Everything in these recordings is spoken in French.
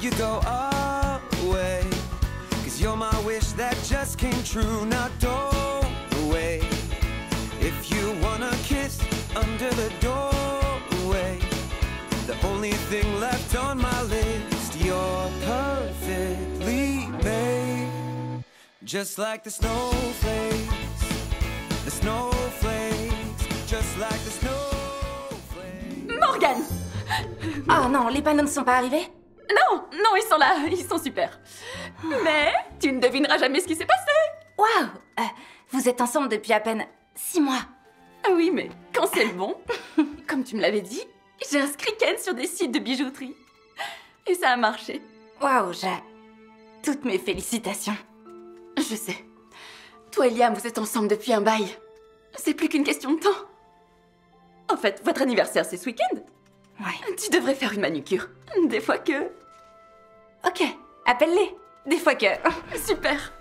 you go away. 'Cause you're my wish that just came true. Now don't wait. If you wanna kiss under the doorway, the only thing left on my list, you're perfectly made. Just like the snowflakes, the snowflakes, just like the snowflakes. Morgane! Oh non, les panneaux ne sont pas arrivés? Non, non, ils sont là, ils sont super. Mais tu ne devineras jamais ce qui s'est passé. Waouh! Vous êtes ensemble depuis à peine 6 mois. Ah oui, mais quand c'est le bon, comme tu me l'avais dit, j'ai inscrit Ken sur des sites de bijouterie. Et ça a marché. Waouh, j'ai toutes mes félicitations. Je sais. Toi et Liam, vous êtes ensemble depuis un bail. C'est plus qu'une question de temps. En fait, votre anniversaire, c'est ce week-end. Ouais. Tu devrais faire une manucure. Des fois que... Ok, appelle-les. Des fois que... Super.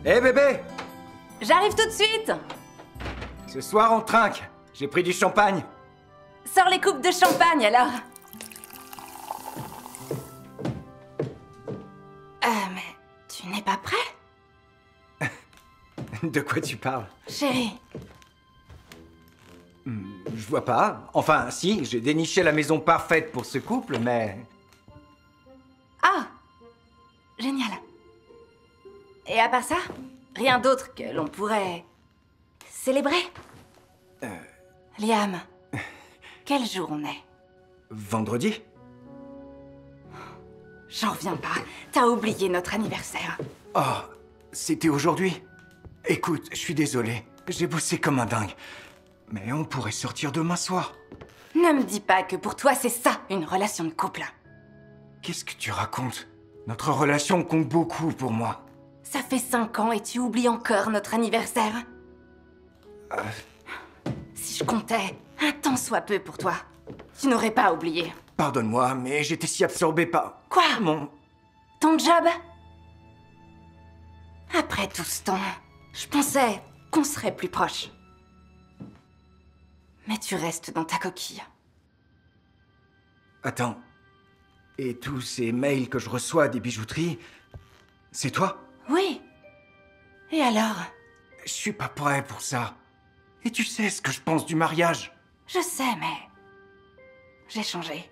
Hé bébé! J'arrive tout de suite. Ce soir on trinque. J'ai pris du champagne. Sors les coupes de champagne alors. Mais tu n'es pas prêt? De quoi tu parles? Chérie. Je vois pas. Enfin, si, j'ai déniché la maison parfaite pour ce couple, mais... Ah! Génial. Et à part ça, rien d'autre que l'on pourrait... célébrer? Liam, quel jour on est? Vendredi? J'en reviens pas. T'as oublié notre anniversaire. Oh, c'était aujourd'hui. Écoute, je suis désolé. J'ai bossé comme un dingue. Mais on pourrait sortir demain soir. Ne me dis pas que pour toi c'est ça, une relation de couple. Qu'est-ce que tu racontes? Notre relation compte beaucoup pour moi. Ça fait 5 ans et tu oublies encore notre anniversaire. Si je comptais un tant soit peu pour toi, tu n'aurais pas oublié. Pardonne-moi, mais j'étais si absorbé par... Quoi? Ton job? Après tout ce temps, je pensais qu'on serait plus proches. Mais tu restes dans ta coquille. Attends. Et tous ces mails que je reçois des bijouteries, c'est toi? Oui. Et alors? Je suis pas prêt pour ça. Et tu sais ce que je pense du mariage. Je sais, mais... j'ai changé.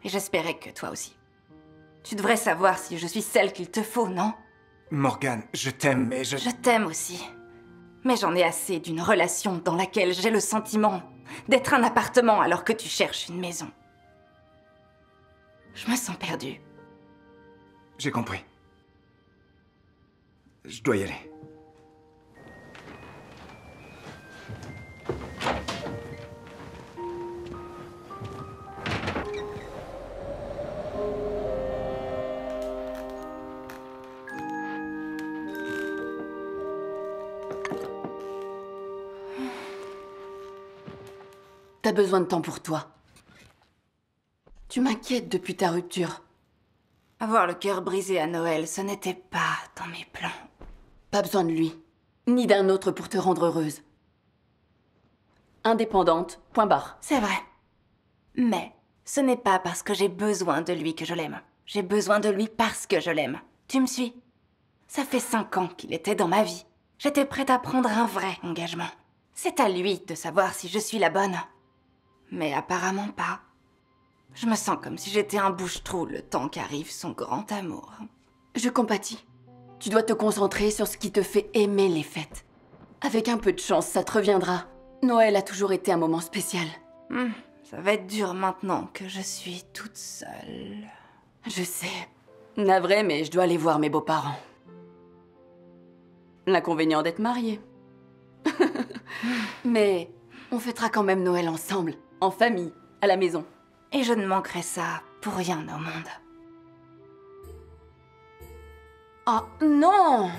Et j'espérais que toi aussi. Tu devrais savoir si je suis celle qu'il te faut, non? Morgane, je t'aime, mais Je t'aime aussi. Mais j'en ai assez d'une relation dans laquelle j'ai le sentiment d'être un appartement alors que tu cherches une maison. Je me sens perdue. J'ai compris. Je dois y aller. T'as besoin de temps pour toi. Tu m'inquiètes depuis ta rupture. Avoir le cœur brisé à Noël, ce n'était pas dans mes plans. Pas besoin de lui, ni d'un autre pour te rendre heureuse. Indépendante, point barre. C'est vrai. Mais ce n'est pas parce que j'ai besoin de lui que je l'aime. J'ai besoin de lui parce que je l'aime. Tu me suis? Ça fait 5 ans qu'il était dans ma vie. J'étais prête à prendre un vrai engagement. C'est à lui de savoir si je suis la bonne. Mais apparemment pas. Je me sens comme si j'étais un bouche-trou le temps qu'arrive son grand amour. Je compatis. Tu dois te concentrer sur ce qui te fait aimer les fêtes. Avec un peu de chance, ça te reviendra. Noël a toujours été un moment spécial. Ça va être dur maintenant que je suis toute seule. Je sais. Navré, mais je dois aller voir mes beaux-parents. L'inconvénient d'être mariée. Mais on fêtera quand même Noël ensemble, en famille, à la maison. Et je ne manquerai ça pour rien au monde. Oh non!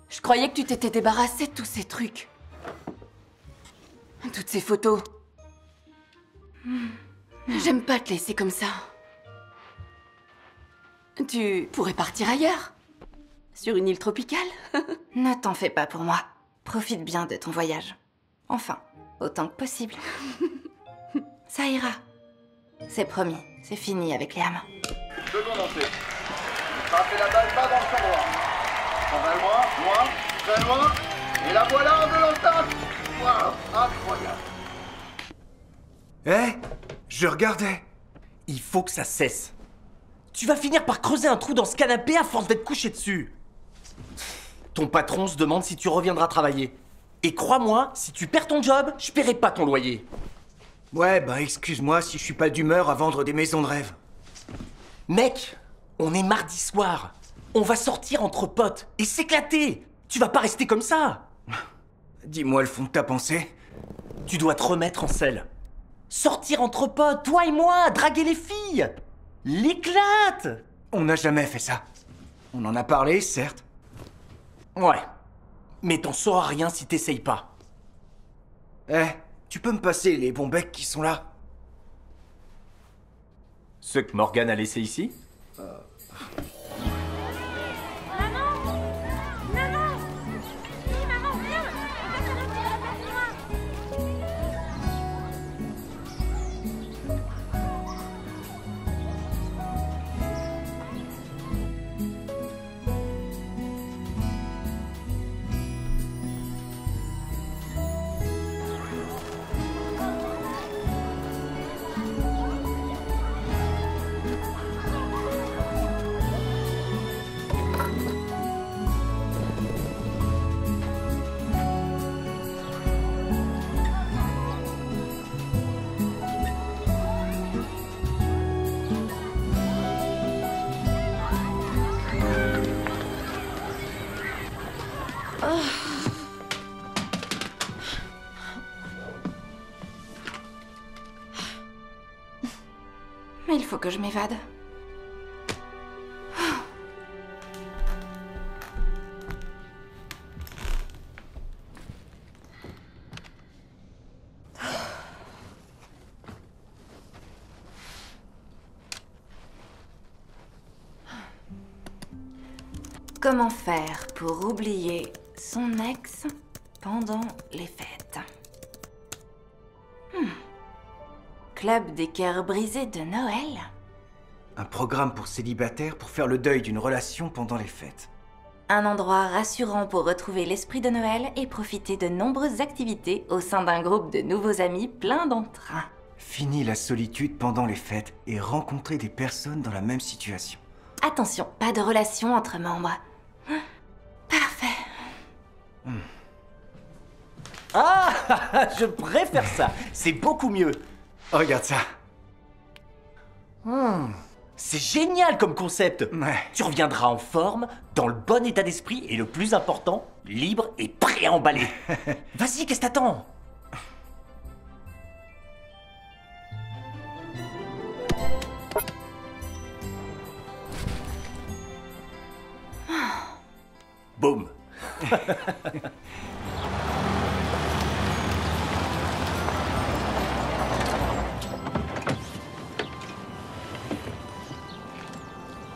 Je croyais que tu t'étais débarrassée de tous ces trucs. Toutes ces photos. J'aime pas te laisser comme ça. Tu pourrais partir ailleurs. Sur une île tropicale. Ne t'en fais pas pour moi. Profite bien de ton voyage. Enfin, autant que possible. Ça ira. C'est promis, c'est fini avec Liam. Second lancé. Frappez la balle pas dans le couloir. On va loin, très loin. Et la voilà de l'entente. Waouh, incroyable. Je regardais. Il faut que ça cesse. Tu vas finir par creuser un trou dans ce canapé à force d'être couché dessus. Ton patron se demande si tu reviendras travailler. Et crois-moi, si tu perds ton job, je paierai pas ton loyer. Ouais, bah excuse-moi si je suis pas d'humeur à vendre des maisons de rêve. Mec, on est mardi soir. On va sortir entre potes et s'éclater. Tu vas pas rester comme ça. Dis-moi le fond de ta pensée. Tu dois te remettre en selle. Sortir entre potes, toi et moi, draguer les filles. L'éclate. On n'a jamais fait ça. On en a parlé, certes. Ouais. Mais t'en sauras rien si t'essayes pas. Tu peux me passer les bons becs qui sont là? Ceux que Morgane a laissés ici? Mais il faut que je m'évade. Comment faire pour oublier son ex pendant les fêtes? Club des cœurs brisés de Noël? Un programme pour célibataires pour faire le deuil d'une relation pendant les fêtes. Un endroit rassurant pour retrouver l'esprit de Noël et profiter de nombreuses activités au sein d'un groupe de nouveaux amis plein d'entrain. Fini la solitude pendant les fêtes et rencontrer des personnes dans la même situation. Attention, pas de relation entre membres. Parfait. Ah, je préfère ça. C'est beaucoup mieux. Regarde ça. C'est génial comme concept. Ouais. Tu reviendras en forme, dans le bon état d'esprit et le plus important, libre et prêt à emballer. Vas-y, qu'est-ce que t'attends? Boum.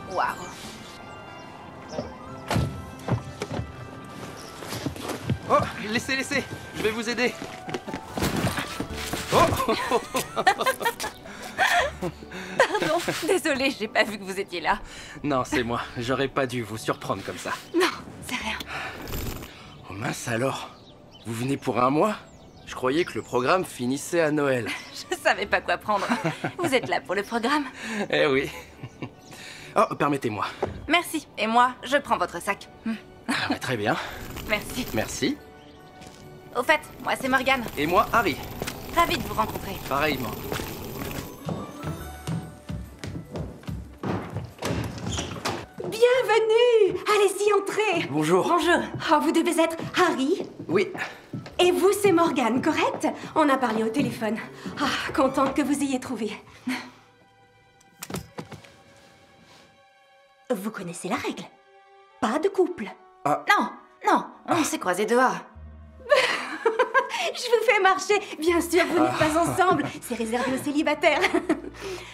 Waouh. Oh, laissez, je vais vous aider. Pardon, désolée, j'ai pas vu que vous étiez là. Non, c'est moi, j'aurais pas dû vous surprendre comme ça. Non, c'est rien. Oh mince alors, vous venez pour un mois? Je croyais que le programme finissait à Noël. Je savais pas quoi prendre. Vous êtes là pour le programme? Eh oui. Oh, permettez-moi. Merci. Et moi, je prends votre sac. Ah, très bien, Merci. merci. Au fait, moi c'est Morgane. Et moi, Harry, Ravie de vous rencontrer. pareillement. Bienvenue! Allez-y, entrez! Bonjour. Bonjour. Oh, vous devez être Harry. Oui, Et vous, c'est Morgane, correct? On a parlé au téléphone. Ah, contente que vous ayez trouvé. Vous connaissez la règle. Pas de couple. Non, on s'est croisés dehors. Je vous fais marcher. Bien sûr, vous n'êtes pas ensemble. C'est réservé aux célibataires.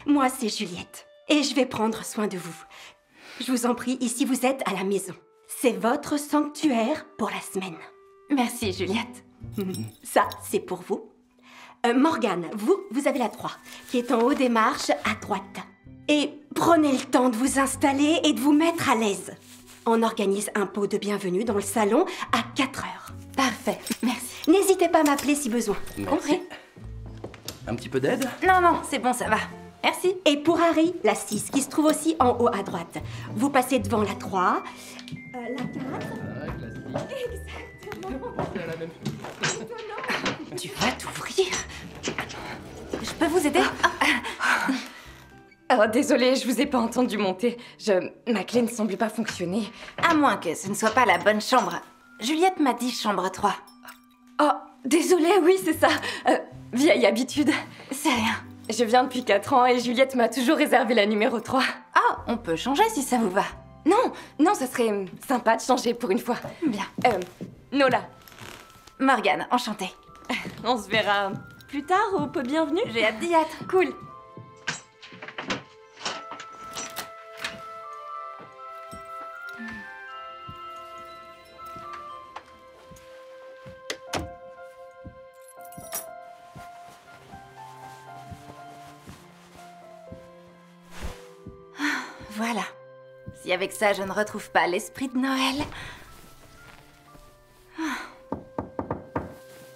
Moi, c'est Juliette. Et je vais prendre soin de vous. Je vous en prie, ici vous êtes à la maison. C'est votre sanctuaire pour la semaine. Merci, Juliette. Ça, c'est pour vous. Morgane, vous avez la 3, qui est en haut des marches à droite. Et prenez le temps de vous installer et de vous mettre à l'aise. On organise un pot de bienvenue dans le salon à 4 heures. Parfait, merci. N'hésitez pas à m'appeler si besoin. Compris? Un petit peu d'aide? Non, c'est bon, ça va. Merci. Et pour Harry, la 6, qui se trouve aussi en haut à droite. Vous passez devant la 3, la 4... Exactement. Tu vas t'ouvrir. Je peux vous aider? Oh, désolée, je vous ai pas entendu monter. Ma clé ne semble pas fonctionner. À moins que ce ne soit pas la bonne chambre. Juliette m'a dit chambre 3. Oh, désolée, oui, c'est ça. Vieille habitude. C'est rien. Je viens depuis 4 ans et Juliette m'a toujours réservé la numéro 3. Ah, on peut changer si ça vous va. Non, ça serait sympa de changer pour une fois. Bien. Nola, Morgane, enchantée. on se verra plus tard au pot bienvenue. J'ai hâte d'y être. Cool. Voilà. Si avec ça je ne retrouve pas l'esprit de Noël...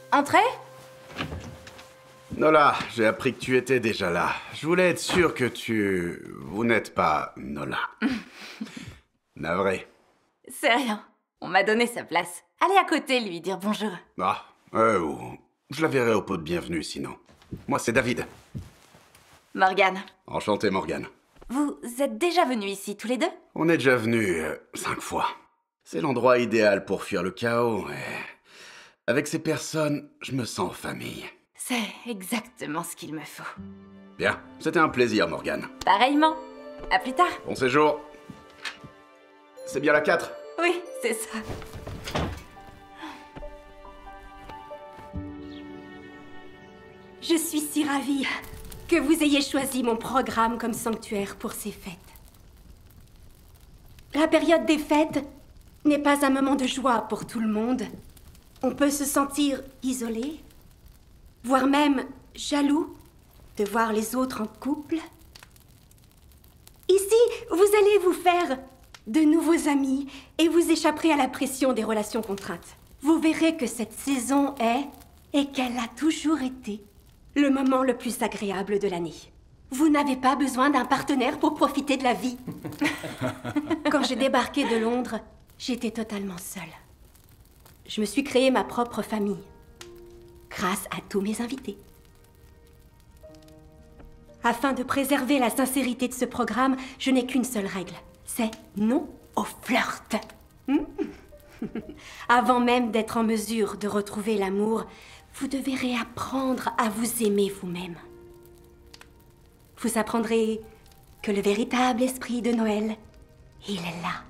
Entrez? Nola, j'ai appris que tu étais déjà là. Je voulais être sûr que vous n'êtes pas Nola. Navré. C'est rien. On m'a donné sa place. Allez à côté lui dire bonjour. Ah, je la verrai au pot de bienvenue sinon. Moi, c'est David. Morgane. Enchanté, Morgane. Vous êtes déjà venus ici tous les deux? On est déjà venus 5 fois. C'est l'endroit idéal pour fuir le chaos. Et avec ces personnes, je me sens en famille. C'est exactement ce qu'il me faut. Bien, c'était un plaisir, Morgane. Pareillement. À plus tard. Bon séjour. C'est bien la 4? Oui, c'est ça. Je suis si ravie que vous ayez choisi mon programme comme sanctuaire pour ces fêtes. La période des fêtes n'est pas un moment de joie pour tout le monde. On peut se sentir isolé, voire même jaloux de voir les autres en couple. Ici, vous allez vous faire de nouveaux amis et vous échapperez à la pression des relations contraintes. Vous verrez que cette saison est, et qu'elle a toujours été, le moment le plus agréable de l'année. Vous n'avez pas besoin d'un partenaire pour profiter de la vie. Quand j'ai débarqué de Londres, j'étais totalement seule. Je me suis créé ma propre famille, grâce à tous mes invités. Afin de préserver la sincérité de ce programme, je n'ai qu'une seule règle. C'est non au flirt. Avant même d'être en mesure de retrouver l'amour, vous devez réapprendre à vous aimer vous-même. Vous apprendrez que le véritable esprit de Noël, il est là.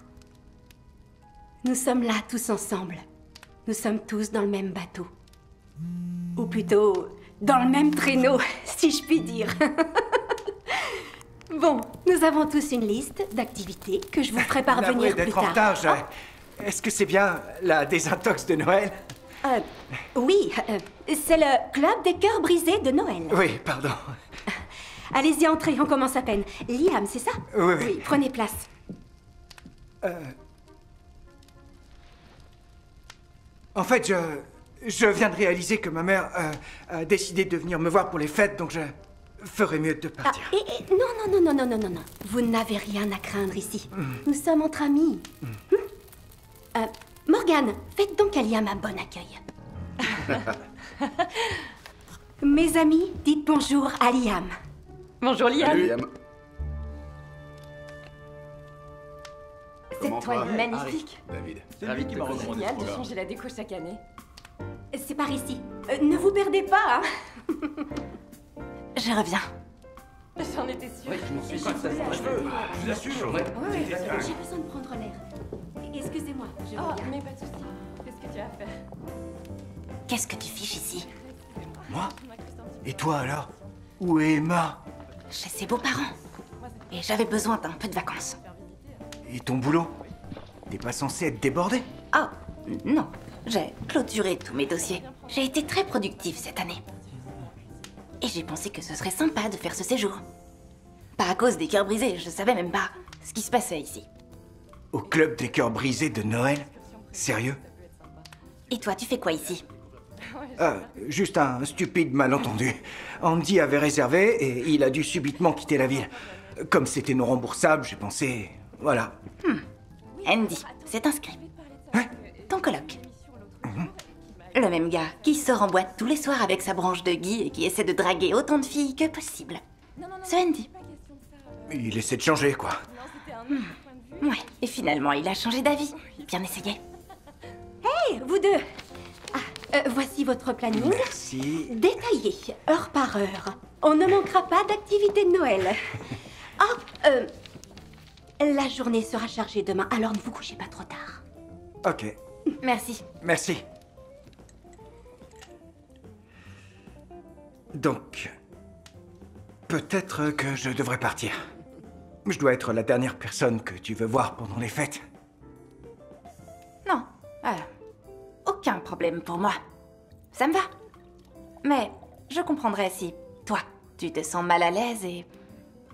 Nous sommes là tous ensemble. Nous sommes tous dans le même bateau. Ou plutôt, dans le même traîneau, si je puis dire. Bon, nous avons tous une liste d'activités que je vous ferai parvenir plus d'être en tard. retard, Est-ce que c'est bien la désintox de Noël? Oui, c'est le club des cœurs brisés de Noël. Oui, pardon. Allez-y, entrez, on commence à peine. Liam, c'est ça? Oui. Prenez place. En fait, je viens de réaliser que ma mère a décidé de venir me voir pour les fêtes, donc je ferais mieux de partir. Non. Vous n'avez rien à craindre ici. Nous sommes entre amis. Morgane, faites donc à Liam un bon accueil. Mes amis, dites bonjour à Liam. Bonjour Liam. Salut, Liam. Cette toile est magnifique. David. C'est lui qui m'a recommandé ce Génial de programme. changer la déco chaque année. C'est par ici. Ne vous perdez pas, hein. Je reviens. J'en étais sûre. Je m'en suis pas que ça se je vous assure. J'ai besoin de prendre l'air. Excusez-moi, je Oh, reviens. mais pas de soucis. Qu'est-ce que tu vas faire? Qu'est-ce que tu fiches ici? Moi? Et toi alors? Où est Emma? Chez ses beaux-parents. Et j'avais besoin d'un peu de vacances. Et ton boulot? T'es pas censé être débordé? Oh, non. J'ai clôturé tous mes dossiers. J'ai été très productive cette année. Et j'ai pensé que ce serait sympa de faire ce séjour. Pas à cause des cœurs brisés, je savais même pas ce qui se passait ici. Au club des cœurs brisés de Noël? Sérieux? Et toi, tu fais quoi ici? Juste un stupide malentendu. Andy avait réservé et il a dû subitement quitter la ville. Comme c'était non remboursable, j'ai pensé... Voilà. Andy, c'est inscrit. Ouais. Ton coloc. Le même gars qui sort en boîte tous les soirs avec sa branche de Guy et qui essaie de draguer autant de filles que possible. Ce Andy. Il essaie de changer, quoi. Ouais, et finalement, il a changé d'avis. Bien essayé. Hey, vous deux. Voici votre planning. Merci. Détaillé, heure par heure. On ne manquera pas d'activités de Noël. La journée sera chargée demain, alors ne vous couchez pas trop tard. Ok. Merci. Merci. Donc... peut-être que je devrais partir. Je dois être la dernière personne que tu veux voir pendant les fêtes. Non, aucun problème pour moi. Ça me va. Mais je comprendrais si, toi, tu te sens mal à l'aise et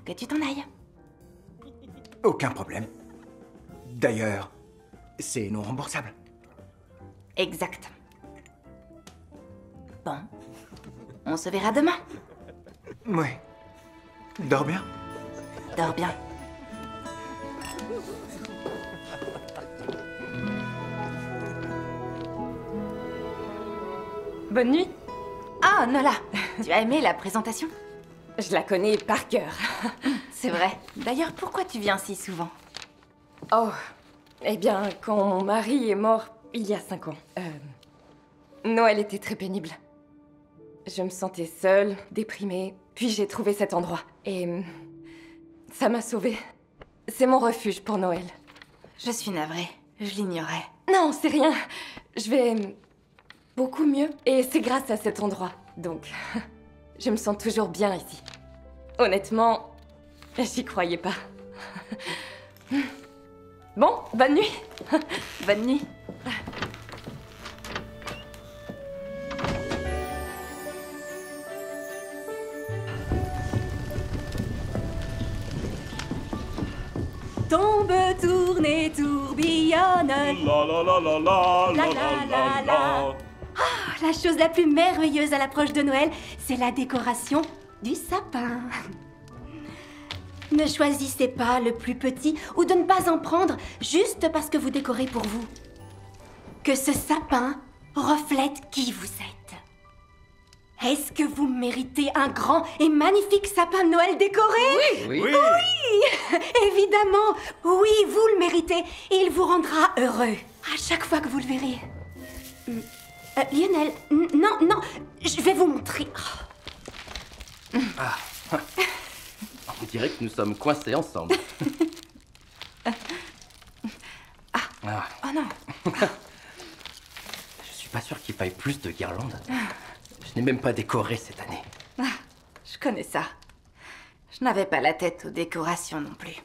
que tu t'en ailles. Aucun problème. D'ailleurs, c'est non remboursable. Exact. Bon, on se verra demain. Oui. Dors bien. Dors bien. Bonne nuit. Ah, Nola, tu as aimé la présentation? Je la connais par cœur. C'est vrai. D'ailleurs, pourquoi tu viens si souvent? Oh, eh bien, quand mon mari est mort il y a 5 ans, Noël était très pénible. Je me sentais seule, déprimée, puis j'ai trouvé cet endroit. Et ça m'a sauvée. C'est mon refuge pour Noël. Je suis navrée, je l'ignorais. Non, c'est rien. Je vais beaucoup mieux. Et c'est grâce à cet endroit. Donc, je me sens toujours bien ici. Honnêtement, j'y croyais pas. Bon, bonne nuit. Bonne nuit. Tombe, tourne et tourbillonne. La la la la la La la la la. La chose la plus merveilleuse à l'approche de Noël, c'est la décoration du sapin. Ne choisissez pas le plus petit ou de ne pas en prendre juste parce que vous décorez pour vous. Que ce sapin reflète qui vous êtes. Est-ce que vous méritez un grand et magnifique sapin de Noël décoré? Oui. Oui, évidemment. Oui, vous le méritez. Il vous rendra heureux à chaque fois que vous le verrez. Lionel, non, je vais vous montrer. On dirait que nous sommes coincés ensemble. Oh non. Je suis pas sûr qu'il faille plus de guirlandes. Je n'ai même pas décoré cette année. Je connais ça. Je n'avais pas la tête aux décorations non plus.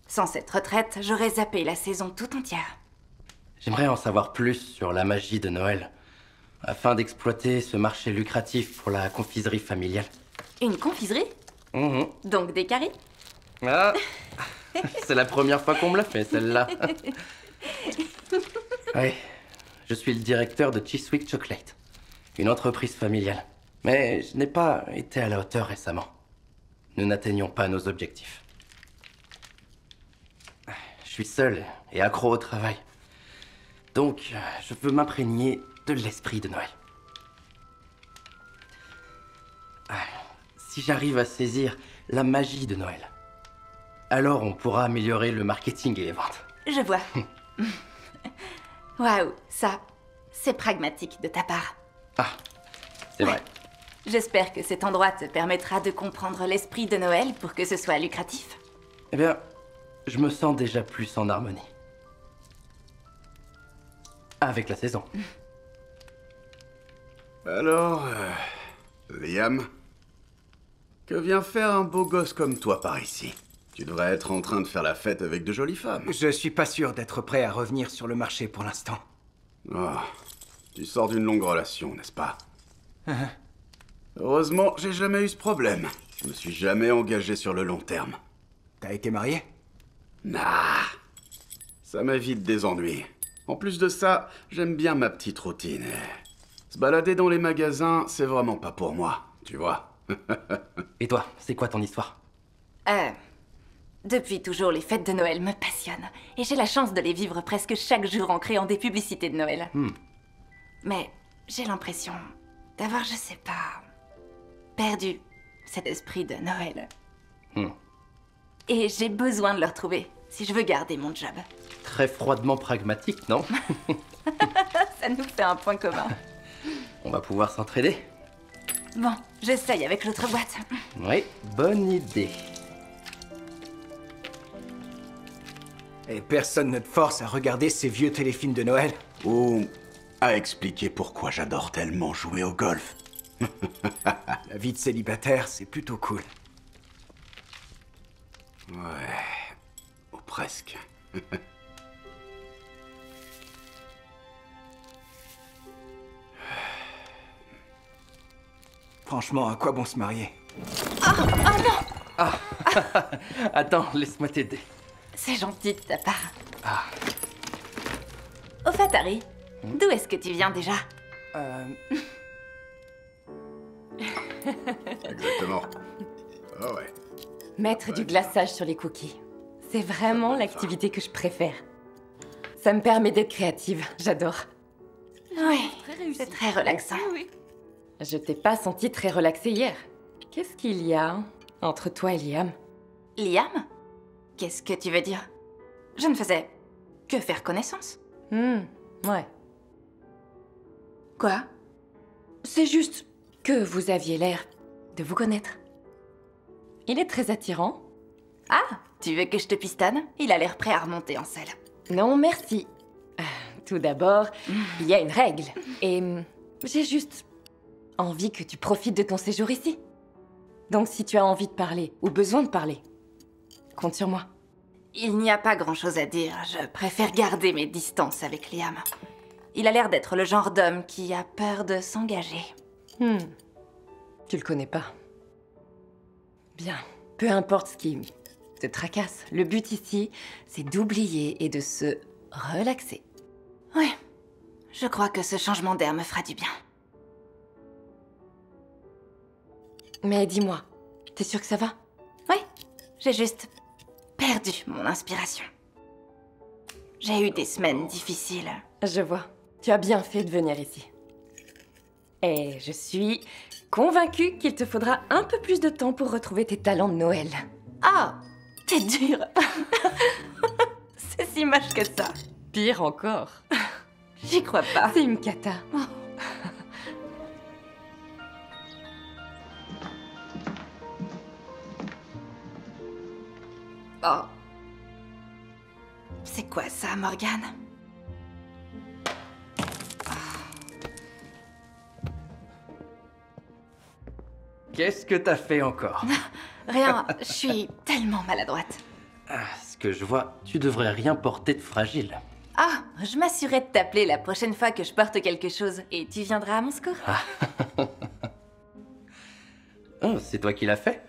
Sans cette retraite, j'aurais zappé la saison tout entière. J'aimerais en savoir plus sur la magie de Noël, afin d'exploiter ce marché lucratif pour la confiserie familiale. Une confiserie? Donc des caries? Ah, c'est la première fois qu'on me l'a fait, celle-là. Oui, je suis le directeur de Chiswick Chocolate, une entreprise familiale. Mais je n'ai pas été à la hauteur récemment. Nous n'atteignons pas nos objectifs. Je suis seul et accro au travail. Donc, je veux m'imprégner de l'esprit de Noël. Si j'arrive à saisir la magie de Noël, alors on pourra améliorer le marketing et les ventes. Je vois. Waouh, ça, c'est pragmatique de ta part. Ah, c'est vrai. J'espère que cet endroit te permettra de comprendre l'esprit de Noël pour que ce soit lucratif. Eh bien, je me sens déjà plus en harmonie. Avec la saison. Alors, Liam, que vient faire un beau gosse comme toi par ici? Tu devrais être en train de faire la fête avec de jolies femmes. Je suis pas sûr d'être prêt à revenir sur le marché pour l'instant. Oh, tu sors d'une longue relation, n'est-ce pas? Heureusement, j'ai jamais eu ce problème. Je me suis jamais engagé sur le long terme. T'as été marié? Nah. Ça m'évite des ennuis. En plus de ça, j'aime bien ma petite routine. Se balader dans les magasins, c'est vraiment pas pour moi, tu vois. Et toi, c'est quoi ton histoire? Depuis toujours, les fêtes de Noël me passionnent. Et j'ai la chance de les vivre presque chaque jour en créant des publicités de Noël. Mais j'ai l'impression d'avoir, je sais pas, perdu cet esprit de Noël. Et j'ai besoin de le retrouver si je veux garder mon job. Très froidement pragmatique, non? Ça nous fait un point commun. On va pouvoir s'entraider. Bon, j'essaye avec l'autre boîte. Oui, bonne idée. Et personne ne te force à regarder ces vieux téléfilms de Noël? Ou à expliquer pourquoi j'adore tellement jouer au golf. La vie de célibataire, c'est plutôt cool. Ouais, ou presque. Franchement, à quoi bon se marier? Non! Attends, laisse-moi t'aider. C'est gentil de ta part. Au fait, Harry, d'où est-ce que tu viens déjà? Exactement. Oh ouais. Mettre du glaçage sur les cookies. C'est vraiment l'activité que je préfère. Ça me permet d'être créative, j'adore. Oui, c'est très relaxant. Je t'ai pas senti très relaxée hier. Qu'est-ce qu'il y a entre toi et Liam? Liam? Qu'est-ce que tu veux dire? Je ne faisais que faire connaissance. Ouais. Quoi? C'est juste que vous aviez l'air de vous connaître. Il est très attirant. Ah, tu veux que je te pistonne? Il a l'air prêt à remonter en selle. Non, merci. Tout d'abord, il y a une règle. Et j'ai juste envie que tu profites de ton séjour ici. Donc si tu as envie de parler, ou besoin de parler, compte sur moi. Il n'y a pas grand-chose à dire. Je préfère garder mes distances avec Liam. Il a l'air d'être le genre d'homme qui a peur de s'engager. Tu le connais pas. Bien, peu importe ce qui te tracasse. Le but ici, c'est d'oublier et de se relaxer. Oui, je crois que ce changement d'air me fera du bien. Mais dis-moi, t'es sûre que ça va? Oui, j'ai juste perdu mon inspiration. J'ai eu des semaines difficiles. Je vois. Tu as bien fait de venir ici. Et je suis convaincue qu'il te faudra un peu plus de temps pour retrouver tes talents de Noël. Ah, t'es dur. C'est si moche que ça. Pire encore. J'y crois pas. C'est une cata. Oh. C'est quoi ça, Morgane? Qu'est-ce que t'as fait encore? Rien, je suis tellement maladroite. Ce que je vois, tu devrais rien porter de fragile. Ah, je m'assurais de t'appeler la prochaine fois que je porte quelque chose et tu viendras à mon secours. Oh, c'est toi qui l'as fait?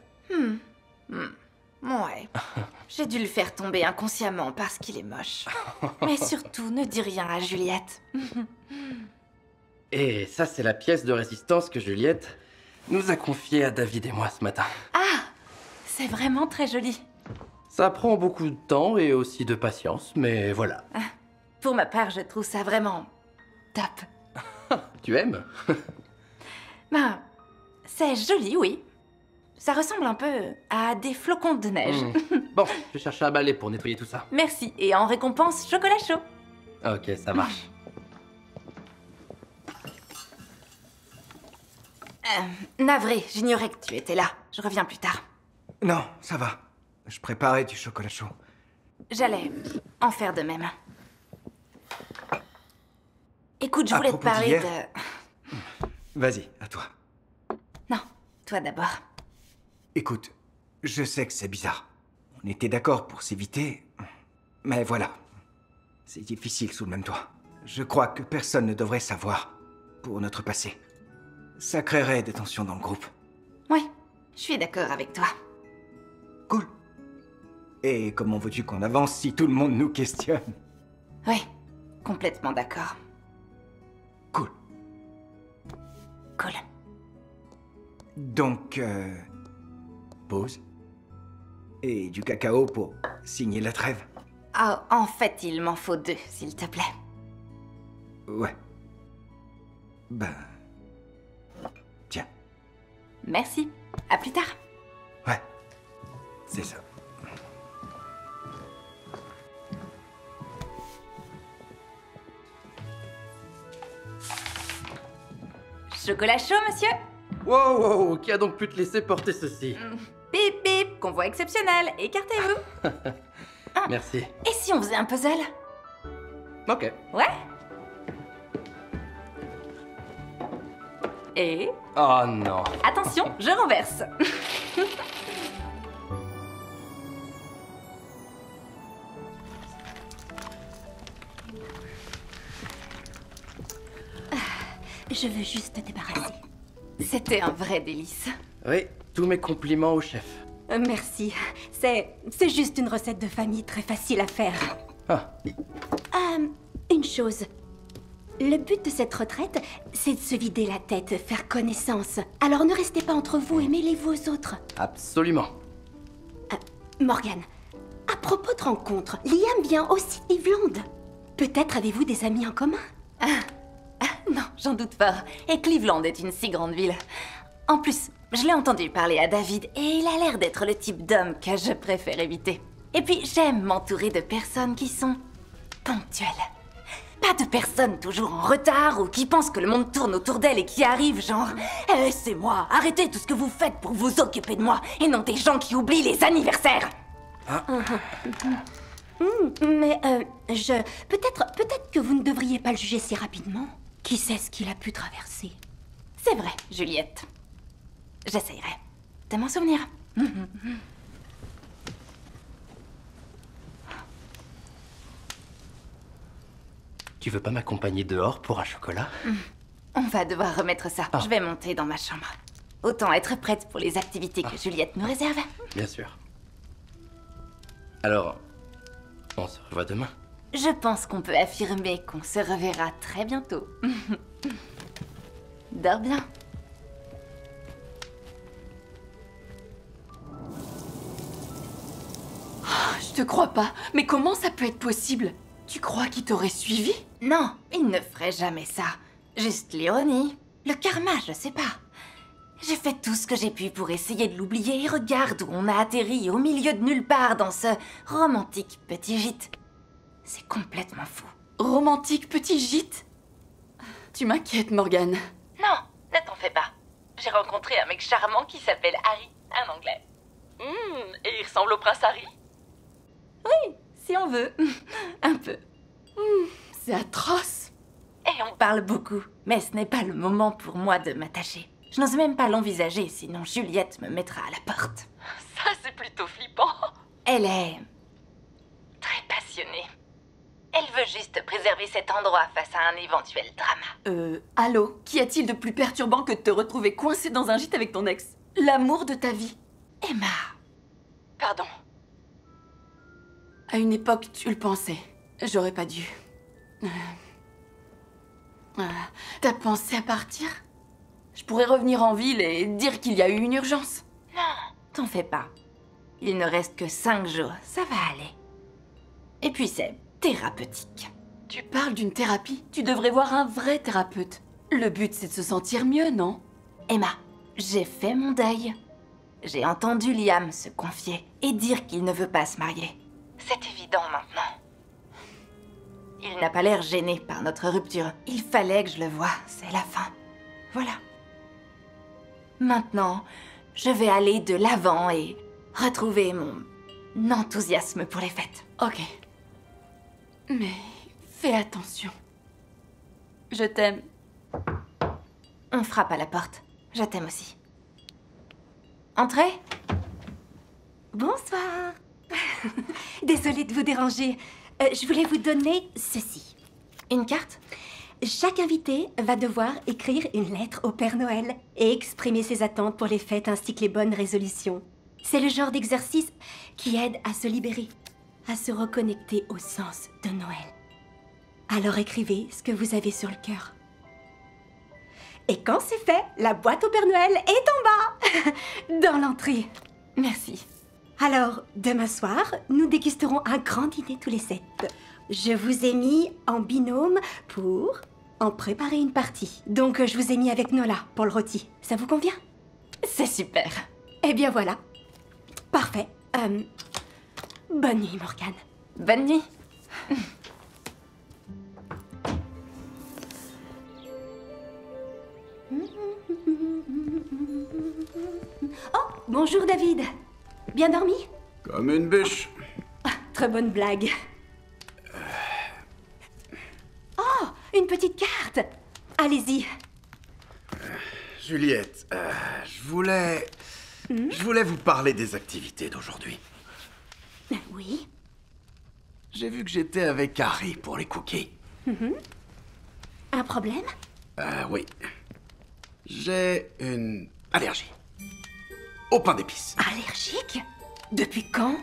Ouais. J'ai dû le faire tomber inconsciemment parce qu'il est moche. Mais surtout, ne dis rien à Juliette. Et ça, c'est la pièce de résistance que Juliette nous a confiée à David et moi ce matin. Ah, c'est vraiment très joli. Ça prend beaucoup de temps et aussi de patience, mais voilà. Pour ma part, je trouve ça vraiment top. Tu aimes? Ben, c'est joli, oui. Ça ressemble un peu à des flocons de neige. Bon, je cherche un balai pour nettoyer tout ça. Merci, et en récompense, chocolat chaud. Ok, ça marche. Navré, j'ignorais que tu étais là. Je reviens plus tard. Non, ça va. Je préparais du chocolat chaud. J'allais en faire de même. Écoute, je À voulais te propos parler d'hier de... Vas-y, à toi. Non, toi d'abord. Écoute, je sais que c'est bizarre. On était d'accord pour s'éviter. Mais voilà. C'est difficile sous le même toit. Je crois que personne ne devrait savoir pour notre passé. Ça créerait des tensions dans le groupe. Oui, je suis d'accord avec toi. Cool. Et comment veux-tu qu'on avance si tout le monde nous questionne? Oui, complètement d'accord. Cool. Cool. Donc, pause. Et du cacao pour signer la trêve. Ah, en fait, il m'en faut 2, s'il te plaît. Ouais. Ben... Tiens. Merci. À plus tard. Ouais. C'est ça. Chocolat chaud, monsieur? Wow, qui a donc pu te laisser porter ceci? Bip bip, convoi exceptionnel, écartez-vous. Merci. Et si on faisait un puzzle? Ok. Ouais? Et... Oh non. Attention, je renverse. Je veux juste te débarrasser. C'était un vrai délice. Oui, tous mes compliments au chef. Merci. C'est juste une recette de famille très facile à faire. Ah. Une chose. Le but de cette retraite, c'est de se vider la tête, faire connaissance. Alors ne restez pas entre vous et mêlez-vous aux autres. Absolument. Morgane, à propos de rencontres, Liam vient aussi d'Iveland. Peut-être avez-vous des amis en commun? Non, j'en doute pas. Et Cleveland est une si grande ville. En plus, je l'ai entendu parler à David et il a l'air d'être le type d'homme que je préfère éviter. Et puis, j'aime m'entourer de personnes qui sont ponctuelles. Pas de personnes toujours en retard ou qui pensent que le monde tourne autour d'elles et qui arrivent genre « Eh, c'est moi, arrêtez tout ce que vous faites pour vous occuper de moi » et non des gens qui oublient les anniversaires. Mais peut-être que vous ne devriez pas le juger si rapidement. Qui sait ce qu'il a pu traverser? C'est vrai, Juliette. J'essayerai de m'en souvenir. Tu veux pas m'accompagner dehors pour un chocolat? On va devoir remettre ça. Je vais monter dans ma chambre. Autant être prête pour les activités que Juliette nous réserve. Bien sûr. Alors, on se revoit demain. Je pense qu'on peut affirmer qu'on se reverra très bientôt. Dors bien. Je te crois pas. Mais comment ça peut être possible? Tu crois qu'il t'aurait suivi? Non, il ne ferait jamais ça. Juste l'ironie. Le karma, je sais pas. J'ai fait tout ce que j'ai pu pour essayer de l'oublier et regarde où on a atterri au milieu de nulle part dans ce romantique petit gîte. C'est complètement fou. Romantique petit gîte? Tu m'inquiètes, Morgane. Non, ne t'en fais pas. J'ai rencontré un mec charmant qui s'appelle Harry, un anglais. Et il ressemble au prince Harry? Oui, si on veut. Un peu. C'est atroce. Et on parle beaucoup, mais ce n'est pas le moment pour moi de m'attacher. Je n'ose même pas l'envisager, sinon Juliette me mettra à la porte. Ça, c'est plutôt flippant. Elle est... très passionnée. Elle veut juste préserver cet endroit face à un éventuel drama. Allô? Qu'y a-t-il de plus perturbant que de te retrouver coincé dans un gîte avec ton ex? L'amour de ta vie. Emma... Pardon. À une époque, tu le pensais. J'aurais pas dû. T'as pensé à partir? Je pourrais revenir en ville et dire qu'il y a eu une urgence. Non, t'en fais pas. Il ne reste que 5 jours, ça va aller. Et puis c'est thérapeutique. Tu parles d'une thérapie? Tu devrais voir un vrai thérapeute. Le but, c'est de se sentir mieux, non? Emma, j'ai fait mon deuil. J'ai entendu Liam se confier et dire qu'il ne veut pas se marier. C'est évident maintenant. Il n'a pas l'air gêné par notre rupture. Il fallait que je le voie, c'est la fin. Voilà. Maintenant, je vais aller de l'avant et retrouver mon enthousiasme pour les fêtes. Ok. Mais fais attention. Je t'aime. On frappe à la porte. Je t'aime aussi. Entrez. Bonsoir. Désolée de vous déranger. Je voulais vous donner ceci. Une carte? Chaque invité va devoir écrire une lettre au Père Noël et exprimer ses attentes pour les fêtes ainsi que les bonnes résolutions. C'est le genre d'exercice qui aide à se libérer, à se reconnecter au sens de Noël. Alors écrivez ce que vous avez sur le cœur. Et quand c'est fait, la boîte au Père Noël est en bas, dans l'entrée. Merci. Alors, demain soir, nous dégusterons un grand dîner tous les 7. Je vous ai mis en binôme pour en préparer une partie. Donc, je vous ai mis avec Nola pour le rôti. Ça vous convient? C'est super. Eh bien, voilà. Parfait. Bonne nuit, Morgane. Bonne nuit. Oh, bonjour David. Bien dormi? Comme une bûche. Très bonne blague. Oh, une petite carte. Allez-y. Juliette, je voulais vous parler des activités d'aujourd'hui. Oui. J'ai vu que j'étais avec Harry pour les cookies. Un problème? Oui. J'ai une allergie. Au pain d'épices. Allergique? Depuis quand?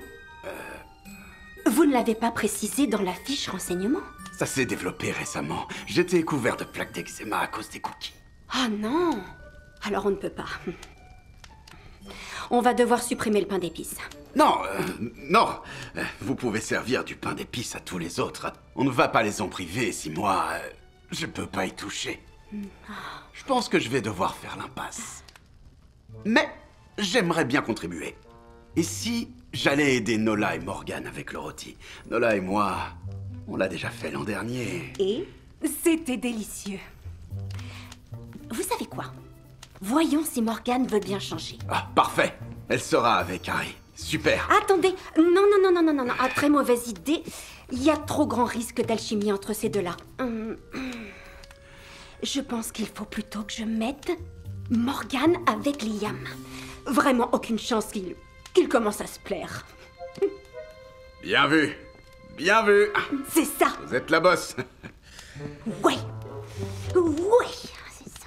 Vous ne l'avez pas précisé dans la fiche renseignement. Ça s'est développé récemment. J'étais couvert de plaques d'eczéma à cause des cookies. Ah non! Alors on ne peut pas. On va devoir supprimer le pain d'épices. Non, non. Vous pouvez servir du pain d'épices à tous les autres. On ne va pas les en priver si moi, je peux pas y toucher. Je pense que je vais devoir faire l'impasse. Mais j'aimerais bien contribuer. Et si j'allais aider Nola et Morgane avec le rôti? Nola et moi, on l'a déjà fait l'an dernier. Et c'était délicieux. Vous savez quoi? Voyons si Morgane veut bien changer. Ah, parfait. Elle sera avec Harry. Super. Attendez, non, très mauvaise idée. Il y a trop grand risque d'alchimie entre ces deux-là. Je pense qu'il faut plutôt que je mette Morgane avec Liam. Vraiment aucune chance qu'il commence à se plaire. Bien vu. Bien vu. C'est ça. Vous êtes la bosse. Ouais. Ouais, c'est ça.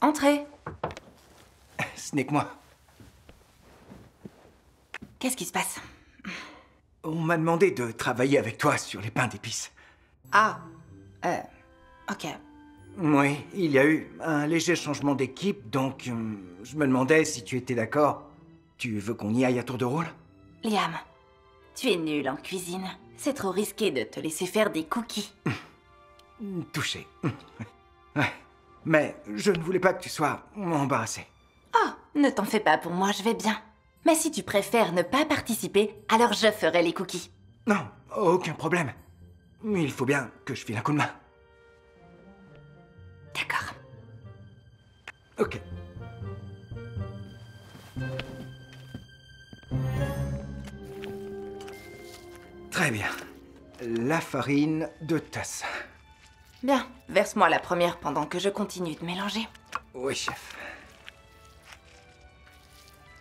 Entrez. Ce n'est que moi. Qu'est-ce qui se passe? On m'a demandé de travailler avec toi sur les pains d'épices. Ah. Ok. Oui, il y a eu un léger changement d'équipe, donc je me demandais si tu étais d'accord. Tu veux qu'on y aille à tour de rôle? Liam, tu es nul en cuisine. C'est trop risqué de te laisser faire des cookies. Touché. Ouais. Mais je ne voulais pas que tu sois embarrassé. Oh, ne t'en fais pas pour moi, je vais bien. Mais si tu préfères ne pas participer, alors je ferai les cookies. Non, aucun problème. Mais il faut bien que je file un coup de main. D'accord. Ok. Très bien. La farine, 2 tasses. Bien, verse-moi la première pendant que je continue de mélanger. Oui, chef.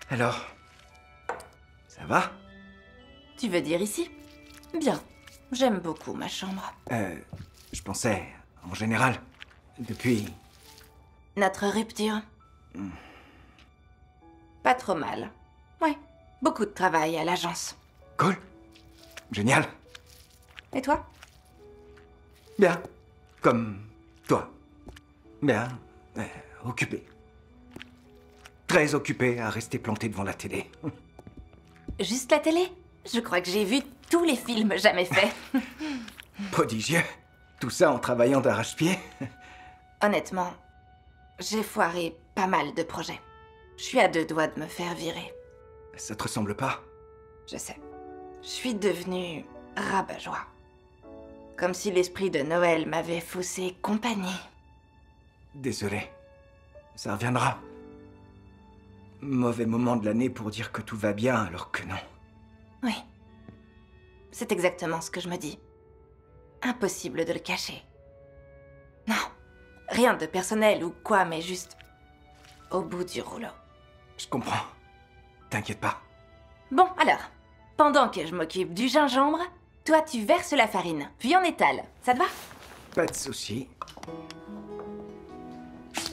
Alors, ça va? Tu veux dire ici? Bien, j'aime beaucoup ma chambre. Je pensais, en général, depuis... Notre rupture? Pas trop mal. Ouais, beaucoup de travail à l'agence. Cool. Génial. Et toi? Bien. Comme toi. Bien. Occupé. Très occupé à rester planté devant la télé. Juste la télé? Je crois que j'ai vu tous les films jamais faits. Prodigieux. Tout ça en travaillant d'arrache-pied. Honnêtement, j'ai foiré pas mal de projets. Je suis à 2 doigts de me faire virer. Ça te ressemble pas? Je sais. Je suis devenue rabat-joie. Comme si l'esprit de Noël m'avait faussé compagnie. Désolé. Ça reviendra. Mauvais moment de l'année pour dire que tout va bien alors que non. Oui. C'est exactement ce que je me dis. Impossible de le cacher. Non, rien de personnel ou quoi, mais juste au bout du rouleau. Je comprends. T'inquiète pas. Bon, alors, pendant que je m'occupe du gingembre, toi tu verses la farine, puis on étale. Ça te va? Pas de souci.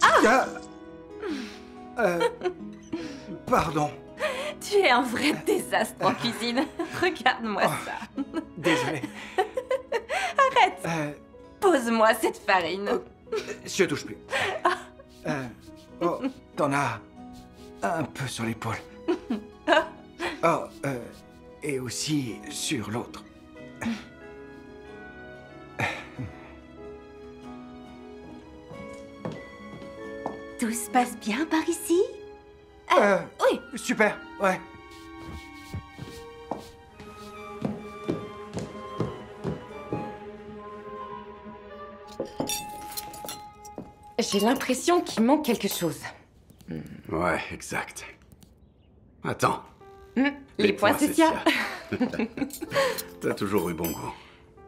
Ah! Pardon. Tu es un vrai désastre en cuisine. Regarde-moi ça. Désolé. Arrête. Pose-moi cette farine. Je touche plus. Oh, t'en as un peu sur l'épaule. Oh, et aussi sur l'autre. Tout se passe bien par ici? Oui. Super, ouais. J'ai l'impression qu'il manque quelque chose. Ouais, exact. Attends. Les poinsettias. T'as toujours eu bon goût.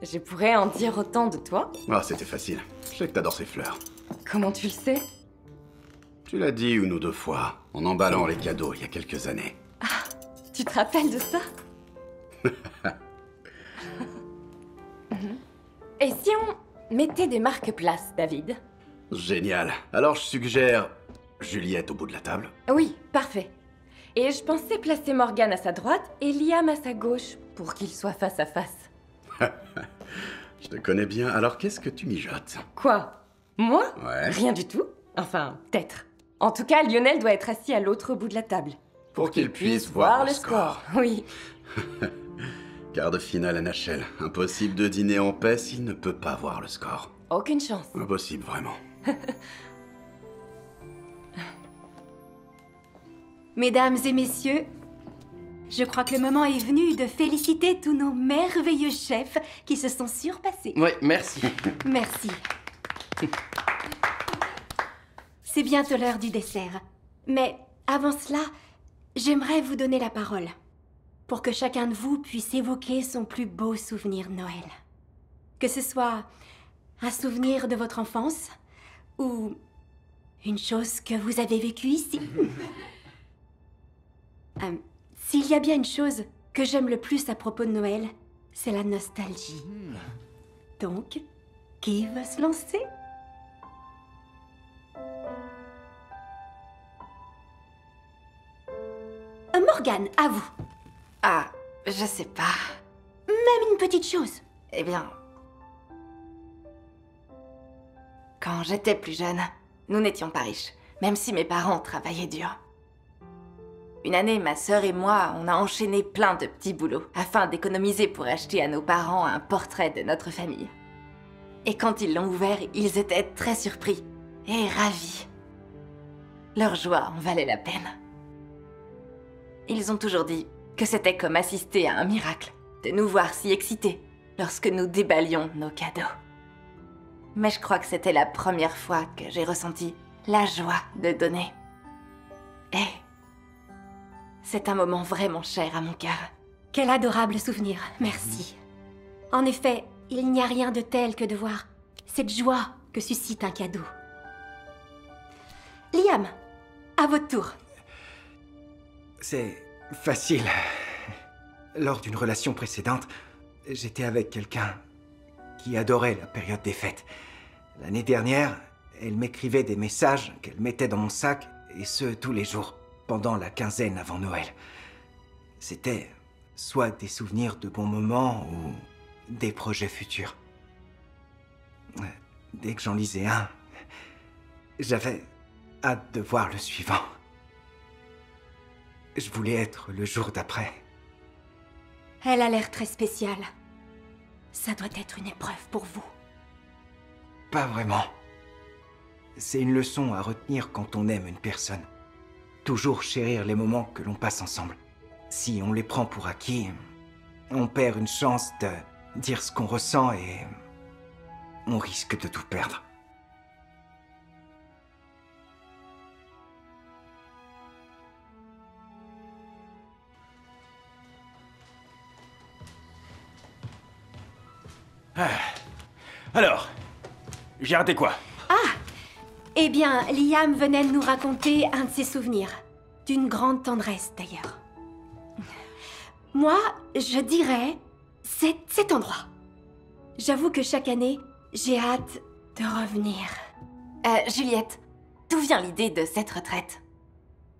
Je pourrais en dire autant de toi. Ah, c'était facile. Je sais que t'adores ces fleurs. Comment tu le sais? Tu l'as dit une ou deux fois, en emballant les cadeaux il y a quelques années. Ah, tu te rappelles de ça? Et si on mettait des marque-places, David? Génial. Alors je suggère Juliette au bout de la table. Oui, parfait. Et je pensais placer Morgane à sa droite et Liam à sa gauche, pour qu'ils soient face à face. Je te connais bien, alors qu'est-ce que tu mijotes? Quoi? Moi? Ouais. Rien du tout. Enfin, peut-être. En tout cas, Lionel doit être assis à l'autre bout de la table. Pour qu'il puisse voir le score. Oui. Quart de finale NHL. Impossible de dîner en paix s'il ne peut pas voir le score. Aucune chance. Impossible, vraiment. Mesdames et messieurs, je crois que le moment est venu de féliciter tous nos merveilleux chefs qui se sont surpassés. Oui, merci. Merci. C'est bientôt l'heure du dessert. Mais avant cela, j'aimerais vous donner la parole pour que chacun de vous puisse évoquer son plus beau souvenir de Noël. Que ce soit un souvenir de votre enfance ou une chose que vous avez vécue ici. S'il y a bien une chose que j'aime le plus à propos de Noël, c'est la nostalgie. Donc, qui va se lancer? Morgane, à vous. Ah, je sais pas. Même une petite chose. Eh bien... Quand j'étais plus jeune, nous n'étions pas riches, même si mes parents travaillaient dur. Une année, ma sœur et moi, on a enchaîné plein de petits boulots afin d'économiser pour acheter à nos parents un portrait de notre famille. Et quand ils l'ont ouvert, ils étaient très surpris et ravis. Leur joie en valait la peine. Ils ont toujours dit que c'était comme assister à un miracle, de nous voir si excités lorsque nous déballions nos cadeaux. Mais je crois que c'était la première fois que j'ai ressenti la joie de donner. Et c'est un moment vraiment cher à mon cœur. Quel adorable souvenir, merci. En effet, il n'y a rien de tel que de voir cette joie que suscite un cadeau. Liam, à votre tour. C'est facile. Lors d'une relation précédente, j'étais avec quelqu'un qui adorait la période des fêtes. L'année dernière, elle m'écrivait des messages qu'elle mettait dans mon sac, et ce, tous les jours, pendant la quinzaine avant Noël. C'était soit des souvenirs de bons moments ou des projets futurs. Dès que j'en lisais un, j'avais hâte de voir le suivant. Je voulais être le jour d'après. Elle a l'air très spéciale. Ça doit être une épreuve pour vous. Pas vraiment. C'est une leçon à retenir quand on aime une personne. Toujours chérir les moments que l'on passe ensemble. Si on les prend pour acquis, on perd une chance de dire ce qu'on ressent et on risque de tout perdre. Alors, j'ai raté quoi? Ah! Eh bien, Liam venait de nous raconter un de ses souvenirs. d'une grande tendresse d'ailleurs. Moi, je dirais cet endroit. J'avoue que chaque année, j'ai hâte de revenir. Juliette, d'où vient l'idée de cette retraite?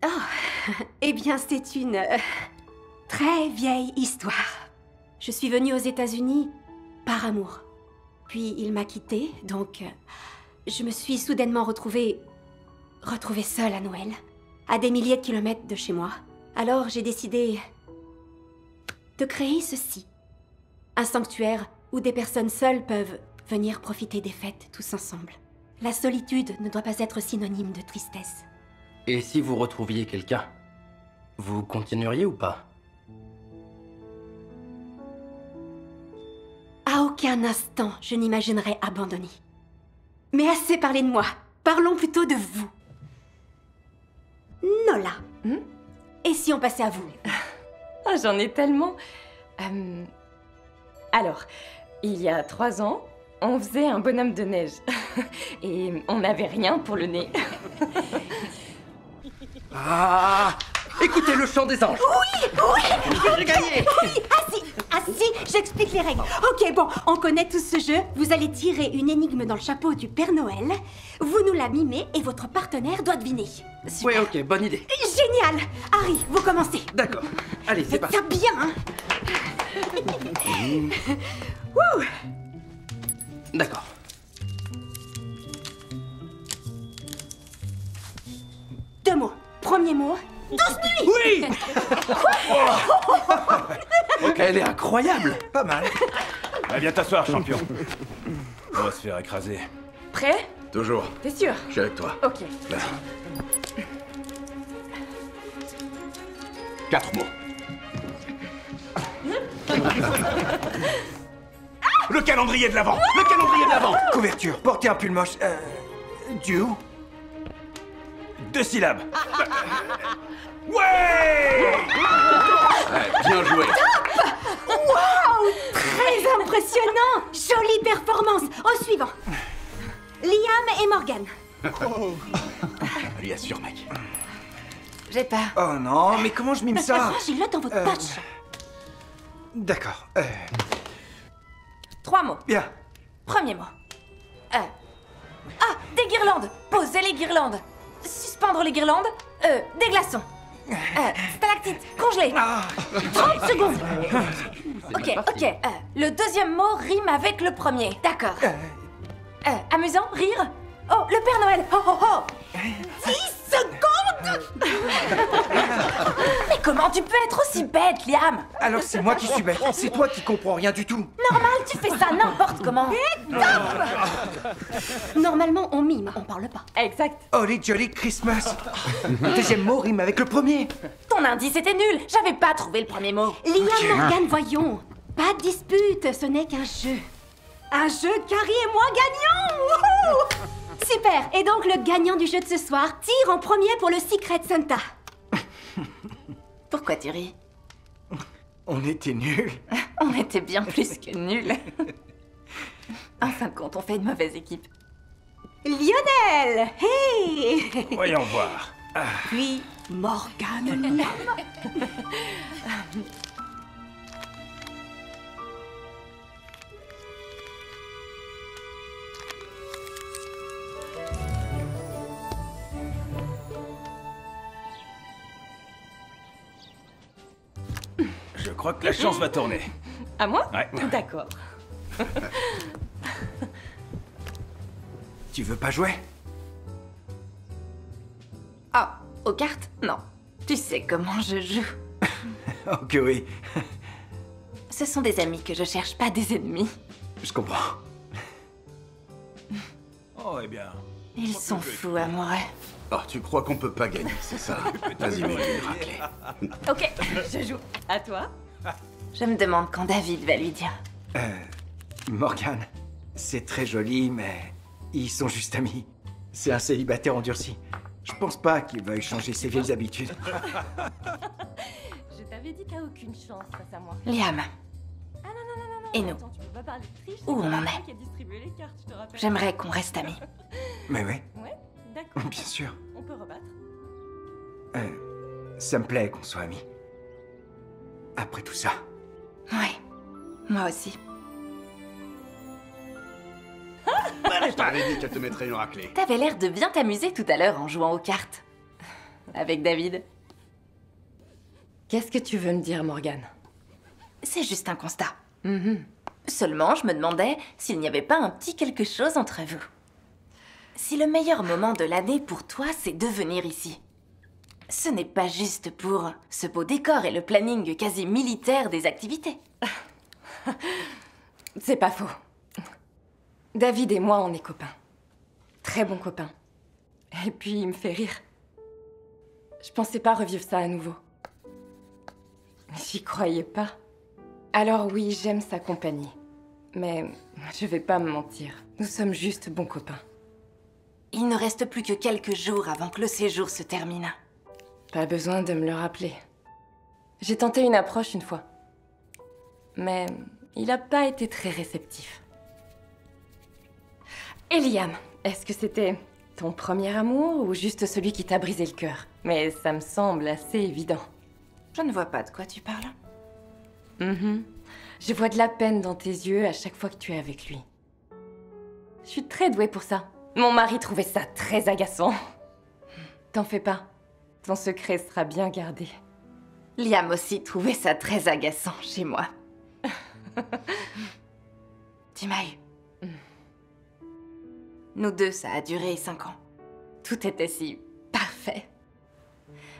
Oh, eh bien, c'est une très vieille histoire. Je suis venue aux États-Unis par amour. Puis il m'a quittée, donc je me suis soudainement retrouvée seule à Noël, à des milliers de kilomètres de chez moi. Alors j'ai décidé de créer ceci. Un sanctuaire où des personnes seules peuvent venir profiter des fêtes tous ensemble. La solitude ne doit pas être synonyme de tristesse. Et si vous retrouviez quelqu'un, vous continueriez ou pas? À aucun instant, je n'imaginerais abandonner. Mais assez parlé de moi. Parlons plutôt de vous. Nola. Et si on passait à vous? Oh, j'en ai tellement. Alors, il y a 3 ans, on faisait un bonhomme de neige. Et on n'avait rien pour le nez. Ah! Écoutez le chant des anges! Oui! J'ai gagné! Oui! Ah si, j'explique les règles. Ok, bon, on connaît tous ce jeu. Vous allez tirer une énigme dans le chapeau du Père Noël. Vous nous la mimez et votre partenaire doit deviner. Oui, ok, bonne idée. Génial! Harry, vous commencez. D'accord. Allez, c'est Faites parti. ça bien, hein? Wouh! D'accord. Deux mots. Premier mot, 12 nuits! Oui! Elle est incroyable! Pas mal. Ah, viens t'asseoir, champion. On va se faire écraser. Prêt? Toujours. T'es sûr? Je suis avec toi. Ok. Vas-y. 4 mots. Le calendrier de l'Avent! Le calendrier de l'Avent! Couverture, porter un pull moche. Dew. 2 syllabes. Ouais! Ouais, bien joué. Waouh! Très impressionnant! Jolie performance! Au suivant. Liam et Morgan. Lui assure, mec. J'ai peur. Oh non, mais comment je mime ça? Rangez-le dans votre poche. D'accord. 3 mots. Bien. Premier mot. Des guirlandes. Poser les guirlandes. Suspendre les guirlandes. Des glaçons. Stalactites. Congelés. 30 secondes. Ok. Le deuxième mot rime avec le premier. D'accord. Amusant. Rire. Oh, le Père Noël. Oh. 10 secondes. Mais comment tu peux être aussi bête, Liam? Alors c'est moi qui suis bête. C'est toi qui comprends rien du tout. Normal, tu fais ça n'importe comment. Normalement, on mime, on parle pas. Exact. Holly Jolly Christmas. Le deuxième mot rime avec le premier. Ton indice était nul. J'avais pas trouvé le premier mot. Liam, Morgan, voyons. Pas de dispute, ce n'est qu'un jeu. Un jeu qu'Harry et moi gagnons. Wouhou! Super. Et donc le gagnant du jeu de ce soir tire en premier pour le Secret Santa. Pourquoi tu ris? On était nuls. On était bien plus que nuls. En fin de compte, on fait une mauvaise équipe. Lionel. Hey. Voyons voir. Puis Morgan. Je crois que la chance va tourner. À moi? Ouais. D'accord. Tu veux pas jouer? Ah, aux cartes? Non. Tu sais comment je joue. Oh que oui. Ce sont des amis que je cherche, pas des ennemis. Je comprends. Oh, eh bien. Ils sont fous, amoureux. Oh, tu crois qu'on peut pas gagner, c'est ça? Vas-y, mets-lui une raclée. Ok, je joue. À toi? Je me demande quand David va lui dire. Morgan, c'est très joli, mais ils sont juste amis. C'est un célibataire endurci. Je pense pas qu'il veuille changer ses vieilles habitudes. Je t'avais dit t'as aucune chance face à moi. Liam, Ah non. Et nous? Attends, tu peux pas parler de triche, Où on c'est en moi est? qui a distribué les cartes, je te rappelle. j'aimerais qu'on reste amis. Mais ouais, Ouais, d'accord. bien sûr. On peut rebattre. Ça me plaît qu'on soit amis. Après tout ça. Ouais, moi aussi. Je t'avais dit qu'elle te mettrait une raclée. T'avais l'air de bien t'amuser tout à l'heure en jouant aux cartes. Avec David. Qu'est-ce que tu veux me dire, Morgane? C'est juste un constat. Seulement, je me demandais s'il n'y avait pas un petit quelque chose entre vous. Si le meilleur moment de l'année pour toi, c'est de venir ici. Ce n'est pas juste pour ce beau décor et le planning quasi militaire des activités. C'est pas faux. David et moi, on est copains. Très bons copains. Et puis, il me fait rire. Je pensais pas revivre ça à nouveau. J'y croyais pas. Alors oui, j'aime sa compagnie. Mais je vais pas me mentir. Nous sommes juste bons copains. Il ne reste plus que quelques jours avant que le séjour se termine. Pas besoin de me le rappeler. J'ai tenté une approche une fois. Mais il a pas été très réceptif. Et Liam, est-ce que c'était ton premier amour ou juste celui qui t'a brisé le cœur? Mais ça me semble assez évident. Je ne vois pas de quoi tu parles. Je vois de la peine dans tes yeux à chaque fois que tu es avec lui. Je suis très douée pour ça. Mon mari trouvait ça très agaçant. T'en fais pas. Ton secret sera bien gardé. Liam aussi trouvait ça très agaçant chez moi. Tu m'as eu. Nous deux, ça a duré 5 ans. Tout était si parfait.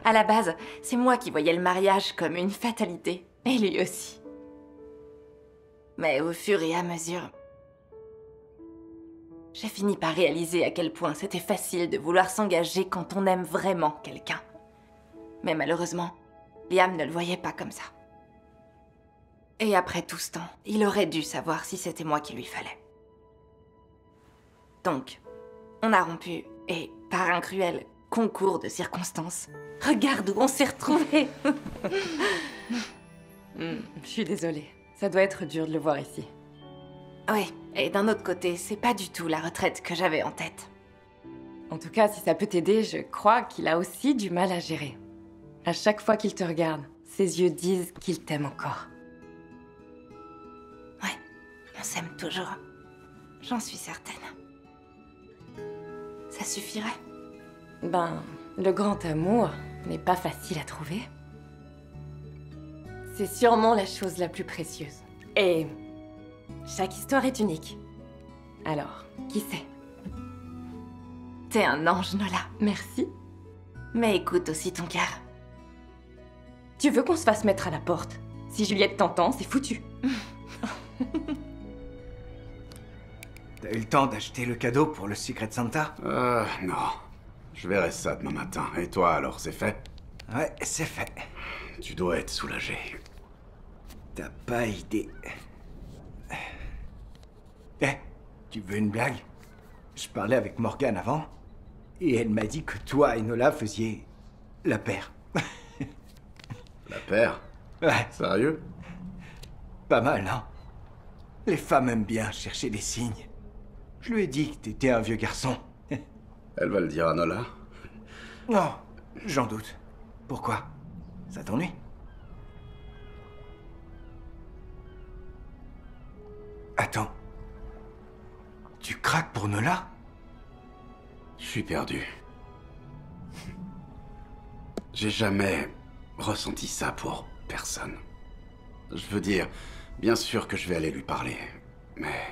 À la base, c'est moi qui voyais le mariage comme une fatalité. Et lui aussi. Mais au fur et à mesure, j'ai fini par réaliser à quel point c'était facile de vouloir s'engager quand on aime vraiment quelqu'un. Mais malheureusement, Liam ne le voyait pas comme ça. Et après tout ce temps, il aurait dû savoir si c'était moi qu'il lui fallait. Donc, on a rompu, et par un cruel concours de circonstances, regarde où on s'est retrouvés. Je suis désolée. Ça doit être dur de le voir ici. Oui, et d'un autre côté, c'est pas du tout la retraite que j'avais en tête. En tout cas, si ça peut t'aider, je crois qu'il a aussi du mal à gérer. À chaque fois qu'il te regarde, ses yeux disent qu'il t'aime encore. Ouais, on s'aime toujours. J'en suis certaine. Ça suffirait? Ben, le grand amour n'est pas facile à trouver. C'est sûrement la chose la plus précieuse. Et chaque histoire est unique. Alors, qui sait? T'es un ange, Nola. Merci. Mais écoute aussi ton cœur. Tu veux qu'on se fasse mettre à la porte? Si Juliette t'entend, c'est foutu. T'as eu le temps d'acheter le cadeau pour le Secret Santa? Non. Je verrai ça demain matin. Et toi, alors, c'est fait? Ouais, c'est fait. Tu dois être soulagé. T'as pas idée. Tu veux une blague? Je parlais avec Morgane avant, et elle m'a dit que toi et Nola faisiez la paire. La paire? Ouais. Sérieux? Pas mal, non? Les femmes aiment bien chercher des signes. Je lui ai dit que t'étais un vieux garçon. Elle va le dire à Nola? Non, j'en doute. Pourquoi? Ça t'ennuie? Attends. Tu craques pour Nola? Je suis perdu. J'ai jamais ressenti ça pour personne. Je veux dire, bien sûr que je vais aller lui parler, mais...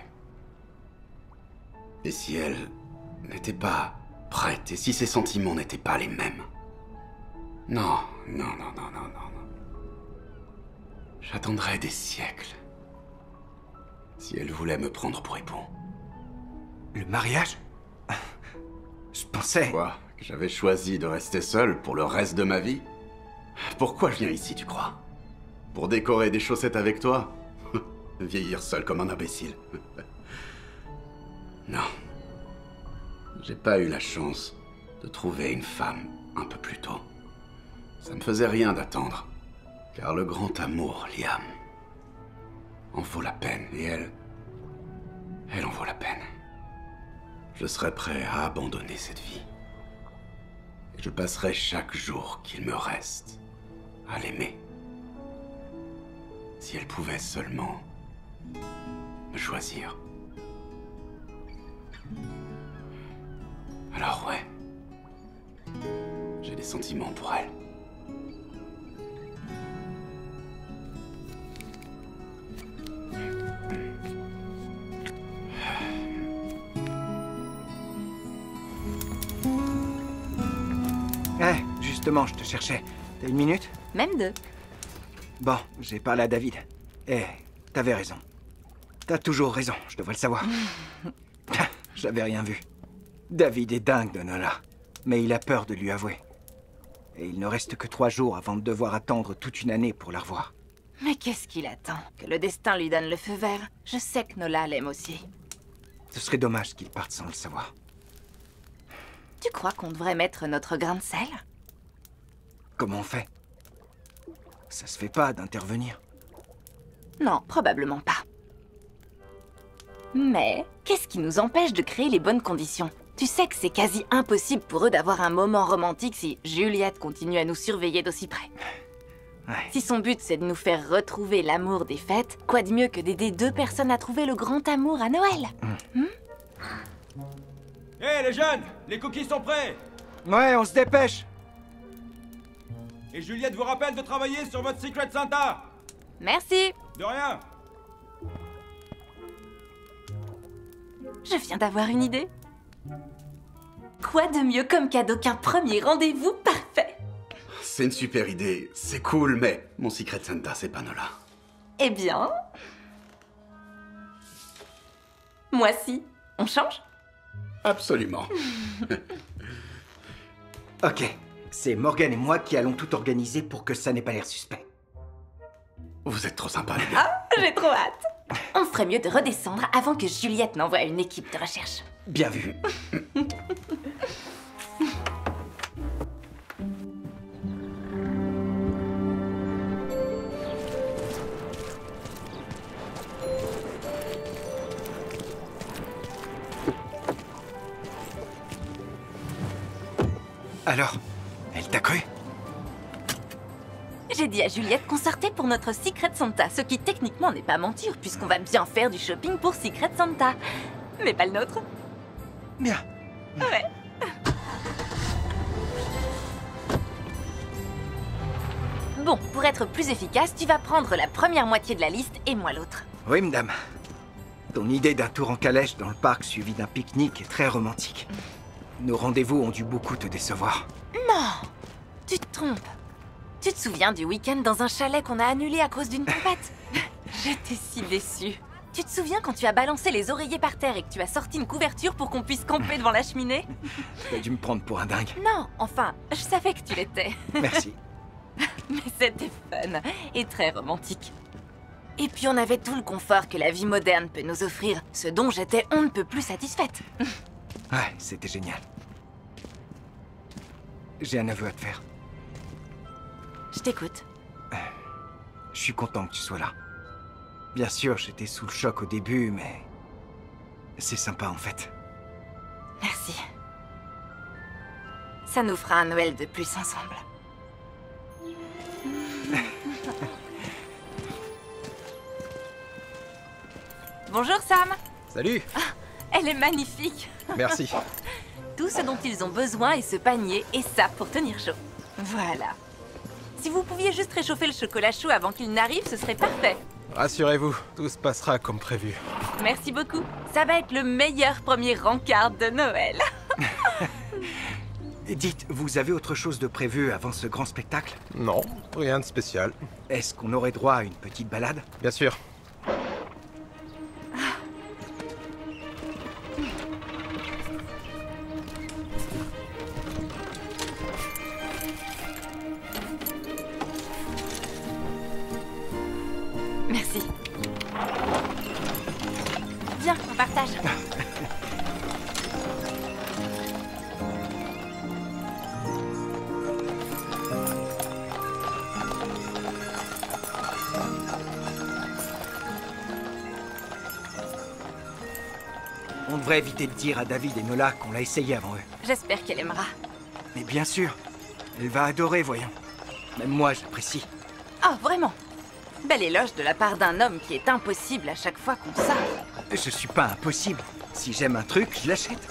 Et si elle n'était pas prête, et si ses sentiments n'étaient pas les mêmes? Non, non, non, non, non, non, non. J'attendrais des siècles. Si elle voulait me prendre pour époux. Le mariage? Je pensais... Quoi? Que j'avais choisi de rester seul pour le reste de ma vie? Pourquoi je viens ici, tu crois? Pour décorer des chaussettes avec toi? Vieillir seul comme un imbécile. Non. J'ai pas eu la chance de trouver une femme un peu plus tôt. Ça me faisait rien d'attendre. Car le grand amour, Liam, en vaut la peine. Et elle en vaut la peine. Je serais prêt à abandonner cette vie. Et Je passerai chaque jour qu'il me reste à l'aimer. Si elle pouvait seulement me choisir. Alors ouais, j'ai des sentiments pour elle. Justement, je te cherchais. T'as une minute? Même 2. Bon, j'ai parlé à David. T'avais raison. T'as toujours raison, je devrais le savoir. J'avais rien vu. David est dingue de Nola, mais il a peur de lui avouer. Et il ne reste que 3 jours avant de devoir attendre toute une année pour la revoir. Mais qu'est-ce qu'il attend? Que le destin lui donne le feu vert? Je sais que Nola l'aime aussi. Ce serait dommage qu'il parte sans le savoir. Tu crois qu'on devrait mettre notre grain de sel? Comment on fait? Ça se fait pas d'intervenir. Non, probablement pas. Mais qu'est-ce qui nous empêche de créer les bonnes conditions? Tu sais que c'est quasi impossible pour eux d'avoir un moment romantique si Juliette continue à nous surveiller d'aussi près. Ouais. Si son but c'est de nous faire retrouver l'amour des fêtes, quoi de mieux que d'aider 2 personnes à trouver le grand amour à Noël? Hé les jeunes, les cookies sont prêts. Ouais, on se dépêche. Et Juliette vous rappelle de travailler sur votre Secret Santa. Merci. De rien. Je viens d'avoir une idée. Quoi de mieux comme cadeau qu'un premier rendez-vous parfait? C'est une super idée, c'est cool, mais mon Secret Santa, c'est pas Nola. Eh bien... moi si. On change? Absolument. Ok, c'est Morgan et moi qui allons tout organiser pour que ça n'ait pas l'air suspect. Vous êtes trop sympas, les gars. Ah, j'ai trop hâte. On ferait mieux de redescendre avant que Juliette n'envoie une équipe de recherche. Bien vu. Alors, elle t'a cru? J'ai dit à Juliette qu'on sortait pour notre Secret Santa, ce qui techniquement n'est pas mentir, puisqu'on va bien faire du shopping pour Secret Santa. Mais pas le nôtre. Bien. Ouais. Bon, pour être plus efficace, tu vas prendre la première moitié de la liste et moi l'autre. Oui, madame. Ton idée d'un tour en calèche dans le parc suivi d'un pique-nique est très romantique. Nos rendez-vous ont dû beaucoup te décevoir. Non! Tu te trompes. Tu te souviens du week-end dans un chalet qu'on a annulé à cause d'une tempête? J'étais si déçue. Tu te souviens quand tu as balancé les oreillers par terre et que tu as sorti une couverture pour qu'on puisse camper devant la cheminée? T'as dû me prendre pour un dingue. Non, enfin, je savais que tu l'étais. Merci. Mais c'était fun et très romantique. Et puis on avait tout le confort que la vie moderne peut nous offrir, ce dont j'étais on ne peut plus satisfaite. Ouais, c'était génial. J'ai un aveu à te faire. Je t'écoute. Je suis content que tu sois là. Bien sûr, j'étais sous le choc au début, mais... c'est sympa en fait. Merci. Ça nous fera un Noël de plus ensemble. Bonjour Sam. Salut. Elle est magnifique. Merci. Tout ce dont ils ont besoin est ce panier et ça pour tenir chaud. Voilà. Si vous pouviez juste réchauffer le chocolat chaud avant qu'il n'arrive, ce serait parfait. Rassurez-vous, tout se passera comme prévu. Merci beaucoup. Ça va être le meilleur premier rencard de Noël. Dites, vous avez autre chose de prévu avant ce grand spectacle? Non, rien de spécial. Est-ce qu'on aurait droit à une petite balade? Bien sûr. Merci. Viens, on partage. On devrait éviter de dire à David et Nola qu'on l'a essayé avant eux. J'espère qu'elle aimera. Mais bien sûr, elle va adorer, voyons. Même moi, j'apprécie. Oh, vraiment? Bel éloge de la part d'un homme qui est impossible à chaque fois qu'on sort. Je suis pas impossible. Si j'aime un truc, je l'achète.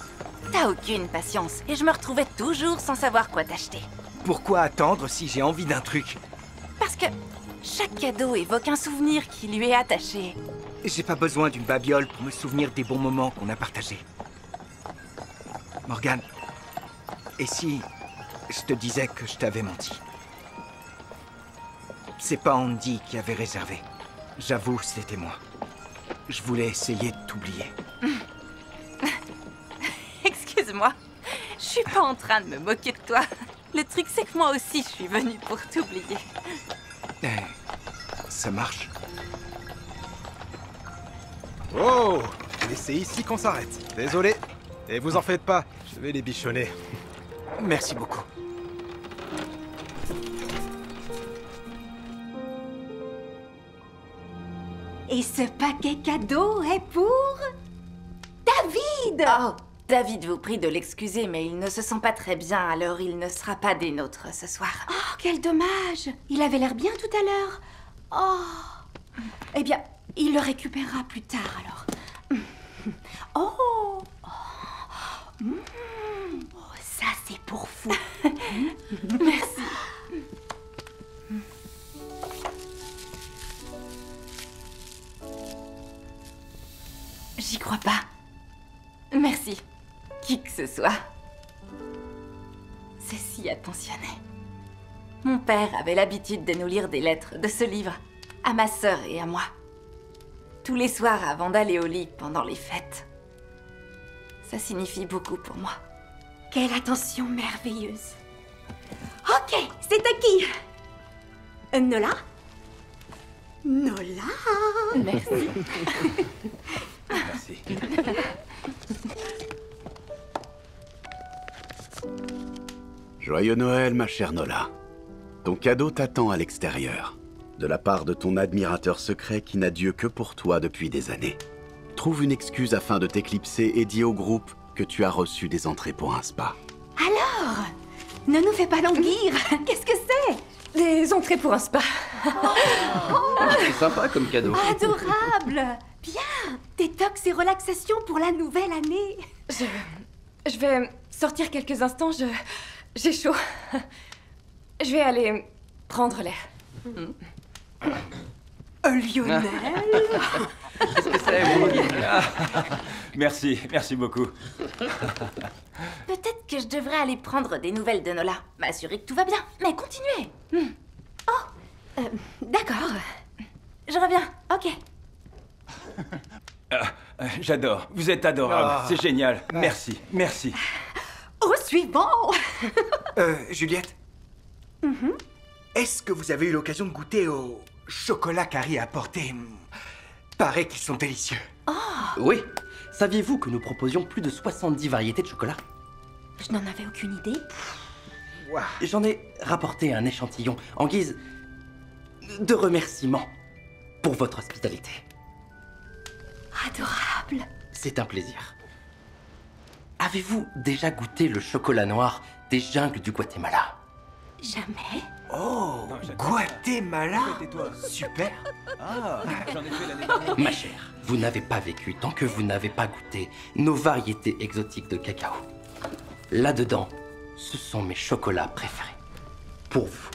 T'as aucune patience, et je me retrouvais toujours sans savoir quoi t'acheter. Pourquoi attendre si j'ai envie d'un truc? Parce que chaque cadeau évoque un souvenir qui lui est attaché. J'ai pas besoin d'une babiole pour me souvenir des bons moments qu'on a partagés. Morgane, et si je te disais que je t'avais menti? C'est pas Andy qui avait réservé. J'avoue, c'était moi. Je voulais essayer de t'oublier. Excuse-moi, je suis pas en train de me moquer de toi. Le truc, c'est que moi aussi, je suis venue pour t'oublier. Ça marche. Oh! Et c'est ici qu'on s'arrête. Désolé. Et vous en faites pas, je vais les bichonner. Merci beaucoup. Et ce paquet cadeau est pour... David! Oh, David vous prie de l'excuser, mais il ne se sent pas très bien, alors il ne sera pas des nôtres ce soir. Oh, quel dommage! Il avait l'air bien tout à l'heure. Oh! Eh bien, il le récupérera plus tard, alors. Oh! Oh, ça, c'est pour vous. Merci. J'y crois pas. Merci. Qui que ce soit. C'est si attentionné. Mon père avait l'habitude de nous lire des lettres de ce livre, à ma sœur et à moi. Tous les soirs avant d'aller au lit pendant les fêtes. Ça signifie beaucoup pour moi. Quelle attention merveilleuse. Ok, c'est à qui? Nola? Nola? Merci. Merci. Joyeux Noël, ma chère Nola. Ton cadeau t'attend à l'extérieur, de la part de ton admirateur secret qui n'a Dieu que pour toi depuis des années. Trouve une excuse afin de t'éclipser et dis au groupe que tu as reçu des entrées pour un spa. Alors, ne nous fais pas languir. Qu'est-ce que c'est? Des entrées pour un spa. C'est sympa comme cadeau. Adorable. Bien. Détox et relaxation pour la nouvelle année. Je vais sortir quelques instants, j'ai chaud. Je vais aller prendre l'air. Lionel? Qu'est-ce que c'est, mon Dieu? Merci beaucoup. Peut-être que je devrais aller prendre des nouvelles de Nola. M'assurer que tout va bien. Mais continuez. D'accord. Je reviens. Ok. J'adore. Vous êtes adorable. Ah. C'est génial. Merci. Au suivant. Juliette? Est-ce que vous avez eu l'occasion de goûter au chocolat qu'Harry a apporté? Paraît qu'ils sont délicieux. Oui. Saviez-vous que nous proposions plus de 70 variétés de chocolat? Je n'en avais aucune idée. Waouh. J'en ai rapporté un échantillon en guise de remerciement pour votre hospitalité. Adorable. C'est un plaisir. Avez-vous déjà goûté le chocolat noir des jungles du Guatemala? Jamais. Oh, Non, j'adore. Guatemala. Tais-toi. Super. Ah, j'en ai fait l'année dernière. Ma chère, vous n'avez pas vécu tant que vous n'avez pas goûté nos variétés exotiques de cacao. Là-dedans, ce sont mes chocolats préférés. Pour vous.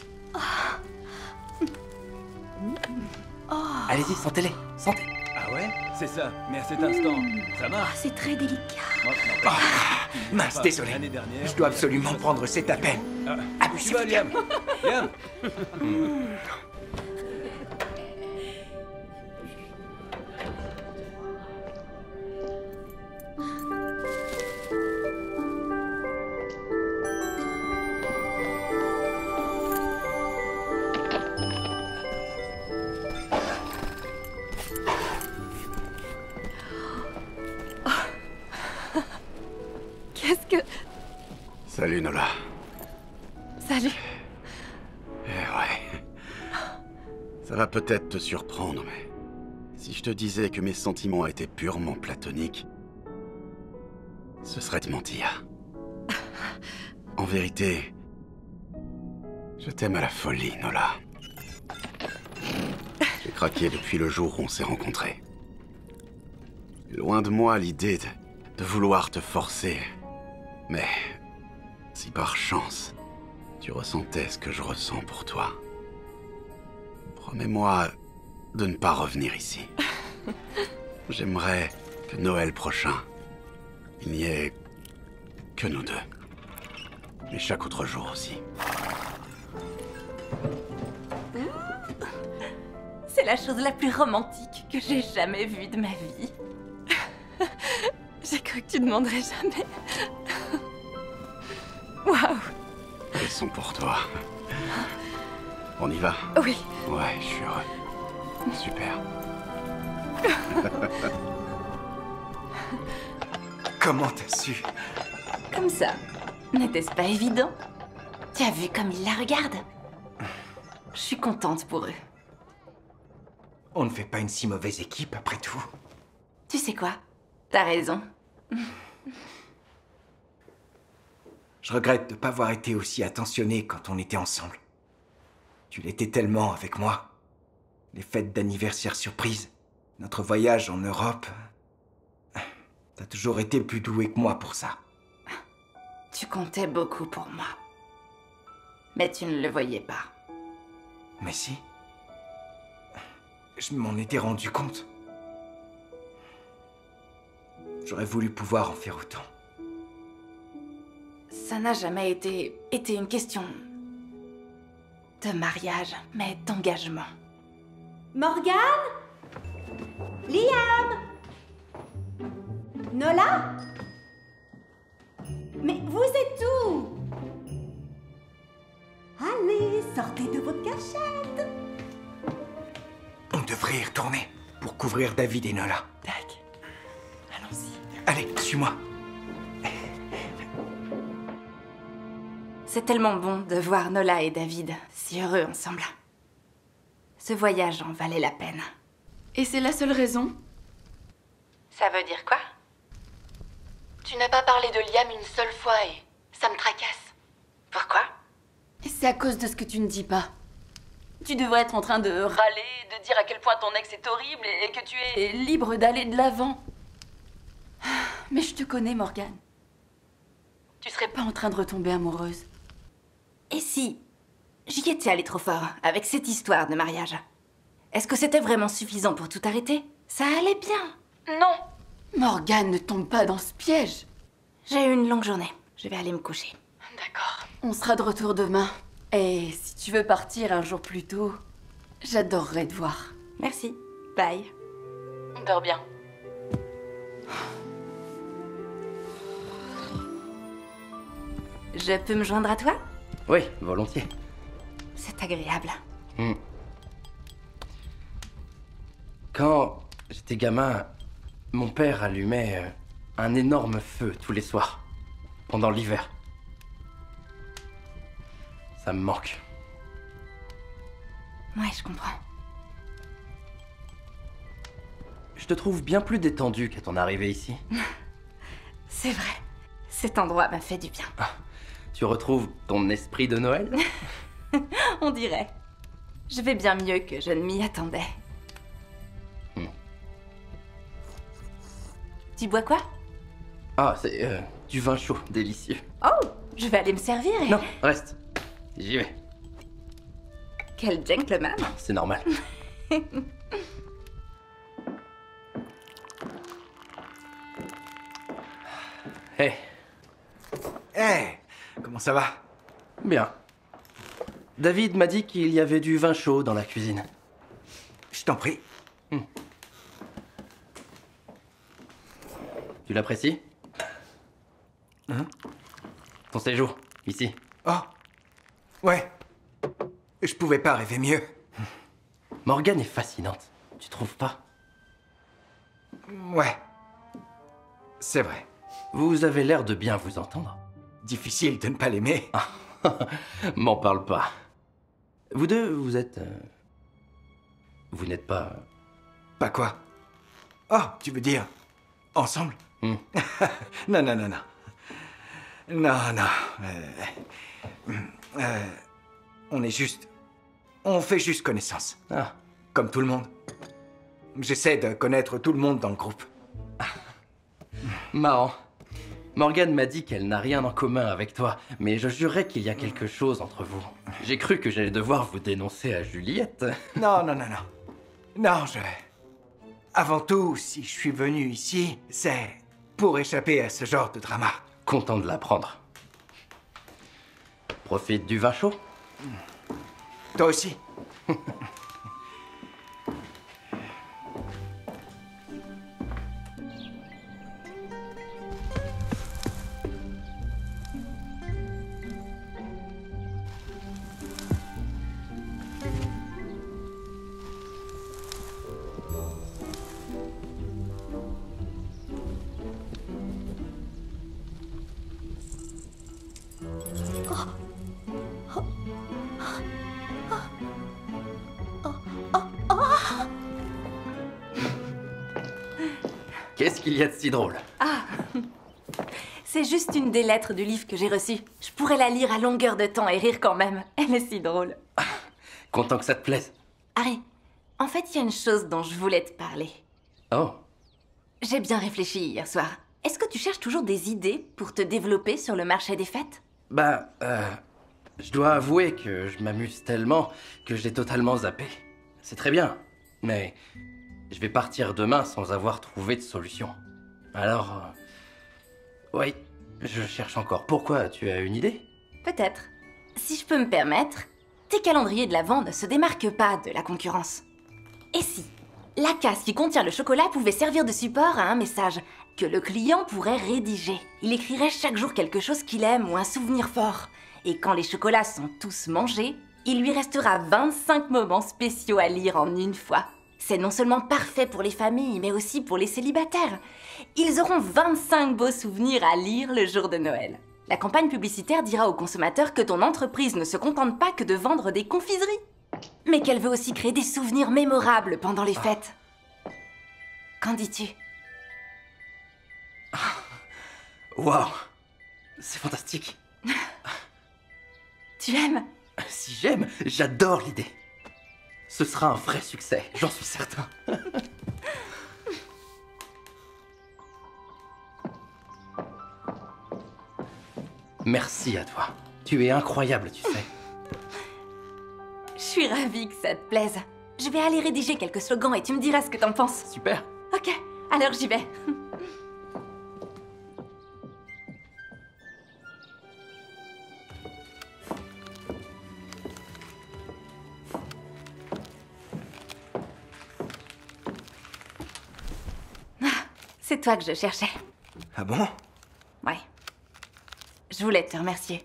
Allez-y, sentez-les. Sentez. Ah ouais? C'est ça. Mais à cet instant, ça Oh, marche. c'est très délicat. Moi, non, Mince, pas. désolé. L'année dernière, Je dois absolument prendre cet appel. Ah, tu vas, Liam. Liam. Qu'est-ce que... Salut Nola. Salut. Ouais. Ça va peut-être te surprendre, mais... si je te disais que mes sentiments étaient purement platoniques, ce serait te mentir. En vérité, je t'aime à la folie, Nola. J'ai craqué depuis le jour où on s'est rencontrés. Loin de moi l'idée de vouloir te forcer. Mais si par chance, tu ressentais ce que je ressens pour toi, promets-moi de ne pas revenir ici. J'aimerais que Noël prochain, il n'y ait que nous deux. Et chaque autre jour aussi. C'est la chose la plus romantique que j'ai jamais vue de ma vie. J'ai cru que tu demanderais jamais. Waouh! Ils sont pour toi. On y va? Oui. Ouais, je suis heureux. Super. Comment t'as su? Comme ça. N'était-ce pas évident? Tu as vu comme ils la regardent? Je suis contente pour eux. On ne fait pas une si mauvaise équipe après tout. Tu sais quoi? T'as raison. Je regrette de ne pas avoir été aussi attentionné quand on était ensemble. Tu l'étais tellement avec moi. Les fêtes d'anniversaire surprise, notre voyage en Europe. T'as toujours été plus doué que moi pour ça. Tu comptais beaucoup pour moi. Mais tu ne le voyais pas. Mais si. Je m'en étais rendu compte. J'aurais voulu pouvoir en faire autant. Ça n'a jamais été une question de mariage, mais d'engagement. Morgane? Liam? Nola? Mais vous êtes où? Allez, sortez de votre cachette. On devrait y retourner pour couvrir David et Nola. Tac. Allons-y. Allez, suis-moi. C'est tellement bon de voir Nola et David si heureux ensemble. Ce voyage en valait la peine. Et c'est la seule raison? Ça veut dire quoi? Tu n'as pas parlé de Liam une seule fois et ça me tracasse. Pourquoi? C'est à cause de ce que tu ne dis pas. Tu devrais être en train de râler, de dire à quel point ton ex est horrible et que tu es libre d'aller de l'avant. Mais je te connais, Morgane. Tu serais pas en train de retomber amoureuse. Et si j'y étais allée trop fort avec cette histoire de mariage? Est-ce que c'était vraiment suffisant pour tout arrêter? Ça allait bien. Non! Morgane, ne tombe pas dans ce piège. J'ai eu une longue journée. Je vais aller me coucher. D'accord. On sera de retour demain. Et si tu veux partir un jour plus tôt, j'adorerais te voir. Merci. Bye. Dors bien. Je peux me joindre à toi? Oui, volontiers. C'est agréable. Quand j'étais gamin, mon père allumait un énorme feu tous les soirs, pendant l'hiver. Ça me manque. Ouais, je comprends. Je te trouve bien plus détendu qu'à ton arrivée ici. C'est vrai. Cet endroit m'a fait du bien. Tu retrouves ton esprit de Noël? On dirait. Je vais bien mieux que je ne m'y attendais. Tu bois quoi? Ah, c'est du vin chaud, délicieux. Oh, je vais aller me servir et... Non, reste. J'y vais. Quel gentleman. C'est normal. Hé. Hé, comment ça va? Bien. David m'a dit qu'il y avait du vin chaud dans la cuisine. Je t'en prie. Tu l'apprécies? Hein? Ton séjour, ici. Oh. Ouais. Je pouvais pas rêver mieux. Morgane est fascinante, tu trouves pas? Ouais. C'est vrai. Vous avez l'air de bien vous entendre. Difficile de ne pas l'aimer. M'en parle pas. Vous deux, vous êtes... Vous n'êtes pas... Pas quoi? Oh, tu veux dire ensemble? Non, non, non, non. Non, non. On fait juste connaissance. Ah. Comme tout le monde. J'essaie de connaître tout le monde dans le groupe. Marrant. Morgane m'a dit qu'elle n'a rien en commun avec toi, mais je jurais qu'il y a quelque chose entre vous. J'ai cru que j'allais devoir vous dénoncer à Juliette. Non, non, non, non. Non, Avant tout, si je suis venu ici, c'est pour échapper à ce genre de drama. Content de l'apprendre. Profite du vin chaud. Toi aussi. Qu'est-ce qu'il y a de si drôle? Ah, c'est juste une des lettres du livre que j'ai reçu. Je pourrais la lire à longueur de temps et rire quand même. Elle est si drôle. Content que ça te plaise. Harry, en fait, il y a une chose dont je voulais te parler. Oh. J'ai bien réfléchi hier soir. Est-ce que tu cherches toujours des idées pour te développer sur le marché des fêtes? Je dois avouer que je m'amuse tellement que j'ai totalement zappé. C'est très bien, mais je vais partir demain sans avoir trouvé de solution. Alors, oui, je cherche encore. Pourquoi? Tu as une idée? Peut-être. Si je peux me permettre, tes calendriers de l'Avent ne se démarquent pas de la concurrence. Et si la case qui contient le chocolat pouvait servir de support à un message que le client pourrait rédiger? Il écrirait chaque jour quelque chose qu'il aime ou un souvenir fort. Et quand les chocolats sont tous mangés, il lui restera 25 moments spéciaux à lire en une fois. C'est non seulement parfait pour les familles, mais aussi pour les célibataires. Ils auront 25 beaux souvenirs à lire le jour de Noël. La campagne publicitaire dira aux consommateurs que ton entreprise ne se contente pas que de vendre des confiseries, mais qu'elle veut aussi créer des souvenirs mémorables pendant les fêtes. Qu'en dis-tu? Waouh, c'est fantastique. Tu aimes? Si j'aime, j'adore l'idée. Ce sera un vrai succès, j'en suis certain. Merci à toi. Tu es incroyable, tu sais. Je suis ravie que ça te plaise. Je vais aller rédiger quelques slogans et tu me diras ce que t'en penses. Super. Ok, alors j'y vais. C'est toi que je cherchais. Ah bon? Ouais. Je voulais te remercier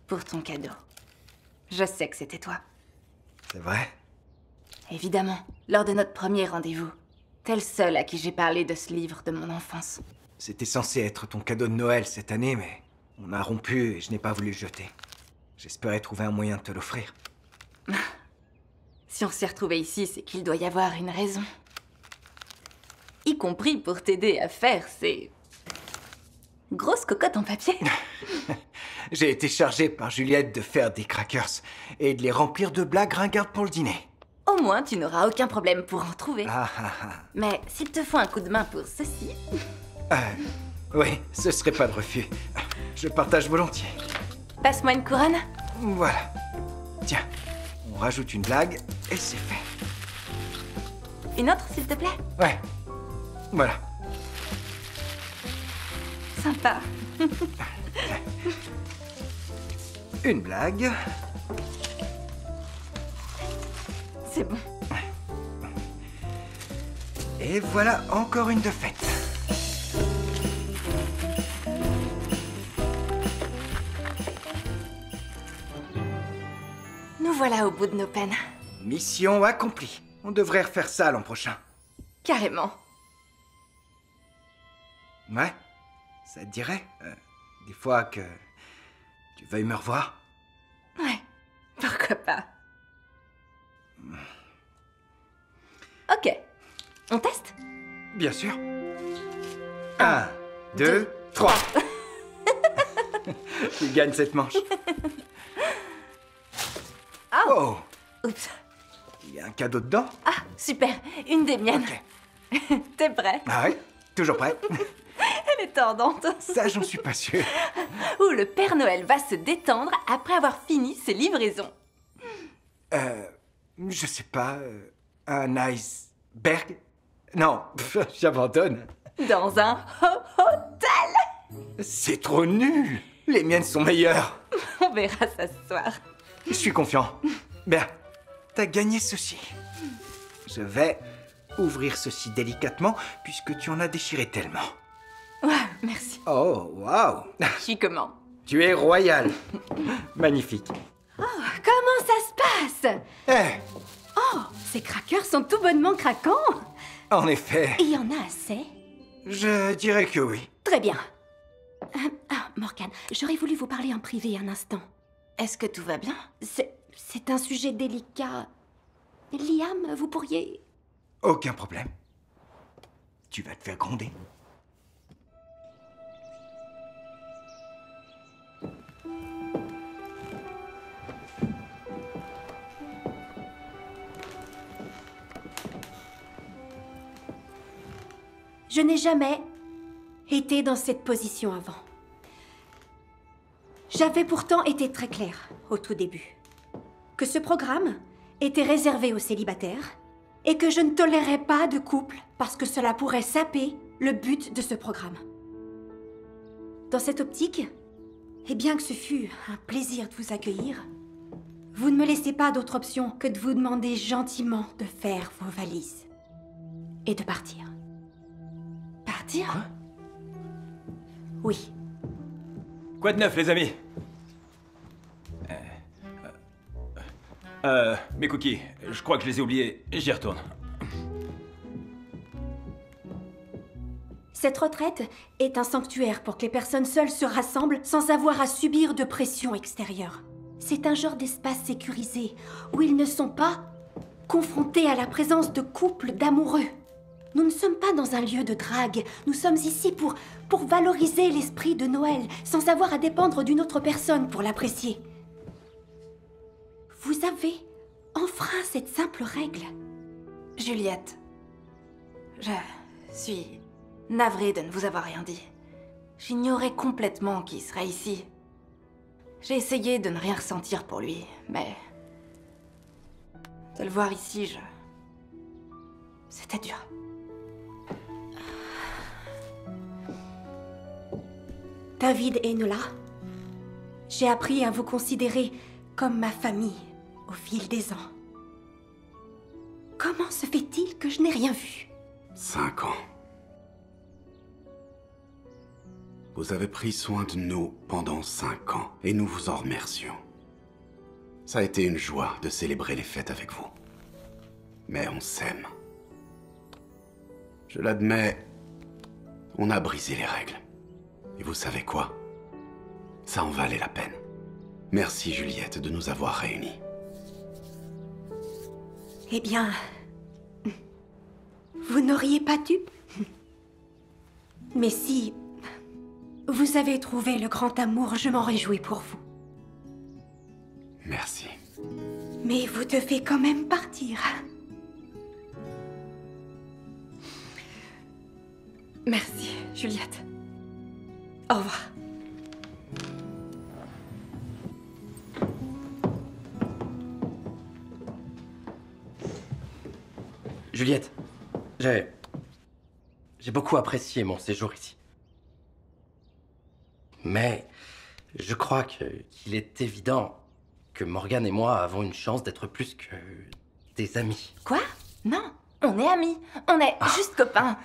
pour ton cadeau. Je sais que c'était toi. C'est vrai? Évidemment, lors de notre premier rendez-vous. T'es le seul à qui j'ai parlé de ce livre de mon enfance. C'était censé être ton cadeau de Noël cette année, mais on a rompu et je n'ai pas voulu le jeter. J'espérais trouver un moyen de te l'offrir. Si on s'est retrouvés ici, c'est qu'il doit y avoir une raison. Y compris pour t'aider à faire ces grosses cocottes en papier. J'ai été chargé par Juliette de faire des crackers et de les remplir de blagues ringardes pour le dîner. Au moins, tu n'auras aucun problème pour en trouver. Ah. Mais s'il te faut un coup de main pour ceci... Oui, ce serait pas de refus. Je partage volontiers. Passe-moi une couronne. Voilà. Tiens, on rajoute une blague et c'est fait. Une autre, s'il te plaît? Ouais. Voilà. Sympa. Une blague. C'est bon. Et voilà encore une de faite. Nous voilà au bout de nos peines. Mission accomplie. On devrait refaire ça l'an prochain. Carrément. Ouais, ça te dirait, des fois que tu veuilles me revoir? Ouais, pourquoi pas. Ok, on teste? Bien sûr. 1, 2, 3. Tu gagnes cette manche. Oh! Oups. Il y a un cadeau dedans? Ah, super. Une des miennes. Ok. T'es prêt? Ah oui? Toujours prêt? Elle est tordante. Ça, j'en suis pas sûr. Où le Père Noël va se détendre après avoir fini ses livraisons. Je sais pas, un iceberg? Non, j'abandonne. Dans un hôtel. C'est trop nul. Les miennes sont meilleures. On verra ça ce soir. Je suis confiant. Bien, t'as gagné ceci. Je vais ouvrir ceci délicatement puisque tu en as déchiré tellement. Ouais, merci. Oh, waouh. Je suis comment? Tu es royal. Magnifique. Oh, comment ça se passe? Eh, Oh, ces crackers sont tout bonnement craquants. en effet, Il y en a assez? je dirais que oui. Très bien. Morgane, j'aurais voulu vous parler en privé un instant. Est-ce que tout va bien? C'est un sujet délicat. Liam, vous pourriez... Aucun problème. Tu vas te faire gronder. Je n'ai jamais été dans cette position avant. J'avais pourtant été très claire au tout début. Que ce programme était réservé aux célibataires et que je ne tolérais pas de couple parce que cela pourrait saper le but de ce programme. Dans cette optique, et bien que ce fût un plaisir de vous accueillir, vous ne me laissez pas d'autre option que de vous demander gentiment de faire vos valises et de partir. Partir? Quoi? Oui. Quoi de neuf, les amis? Mes cookies, je crois que je les ai oubliés. J'y retourne. Cette retraite est un sanctuaire pour que les personnes seules se rassemblent sans avoir à subir de pression extérieure. C'est un genre d'espace sécurisé où ils ne sont pas confrontés à la présence de couples d'amoureux. Nous ne sommes pas dans un lieu de drague. Nous sommes ici pour valoriser l'esprit de Noël sans avoir à dépendre d'une autre personne pour l'apprécier. Vous avez enfreint cette simple règle. Juliette, je suis navrée de ne vous avoir rien dit. J'ignorais complètement qu'il serait ici. J'ai essayé de ne rien ressentir pour lui, mais... de le voir ici, c'était dur. David et Nola, j'ai appris à vous considérer comme ma famille au fil des ans. Comment se fait-il que je n'ai rien vu? 5 ans. Vous avez pris soin de nous pendant 5 ans, et nous vous en remercions. Ça a été une joie de célébrer les fêtes avec vous. Mais on s'aime. Je l'admets, on a brisé les règles. Et vous savez quoi? Ça en valait la peine. Merci Juliette de nous avoir réunis. Eh bien, vous n'auriez pas dû. Mais si vous avez trouvé le grand amour, je m'en réjouis pour vous. Merci. Mais vous devez quand même partir. Merci, Juliette. Au revoir. Juliette, j'ai beaucoup apprécié mon séjour ici. Mais je crois qu'il est évident que Morgane et moi avons une chance d'être plus que des amis. Quoi? Non, on est amis. On est juste copains.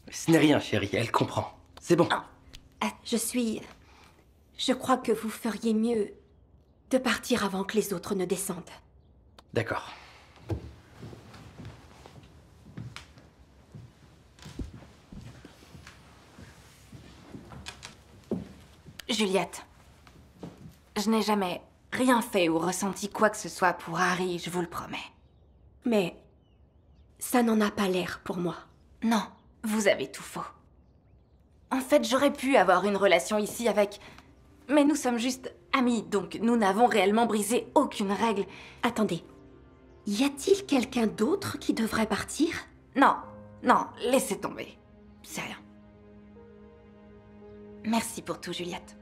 Ce n'est rien, chérie, elle comprend. C'est bon. Je crois que vous feriez mieux de partir avant que les autres ne descendent. D'accord. Juliette, je n'ai jamais rien fait ou ressenti quoi que ce soit pour Harry, je vous le promets. Mais ça n'en a pas l'air pour moi. Non, vous avez tout faux. En fait, j'aurais pu avoir une relation ici avec Mais nous sommes juste amis, donc nous n'avons réellement brisé aucune règle. Attendez. Y a-t-il quelqu'un d'autre qui devrait partir? Non, non, laissez tomber. C'est rien. Merci pour tout, Juliette.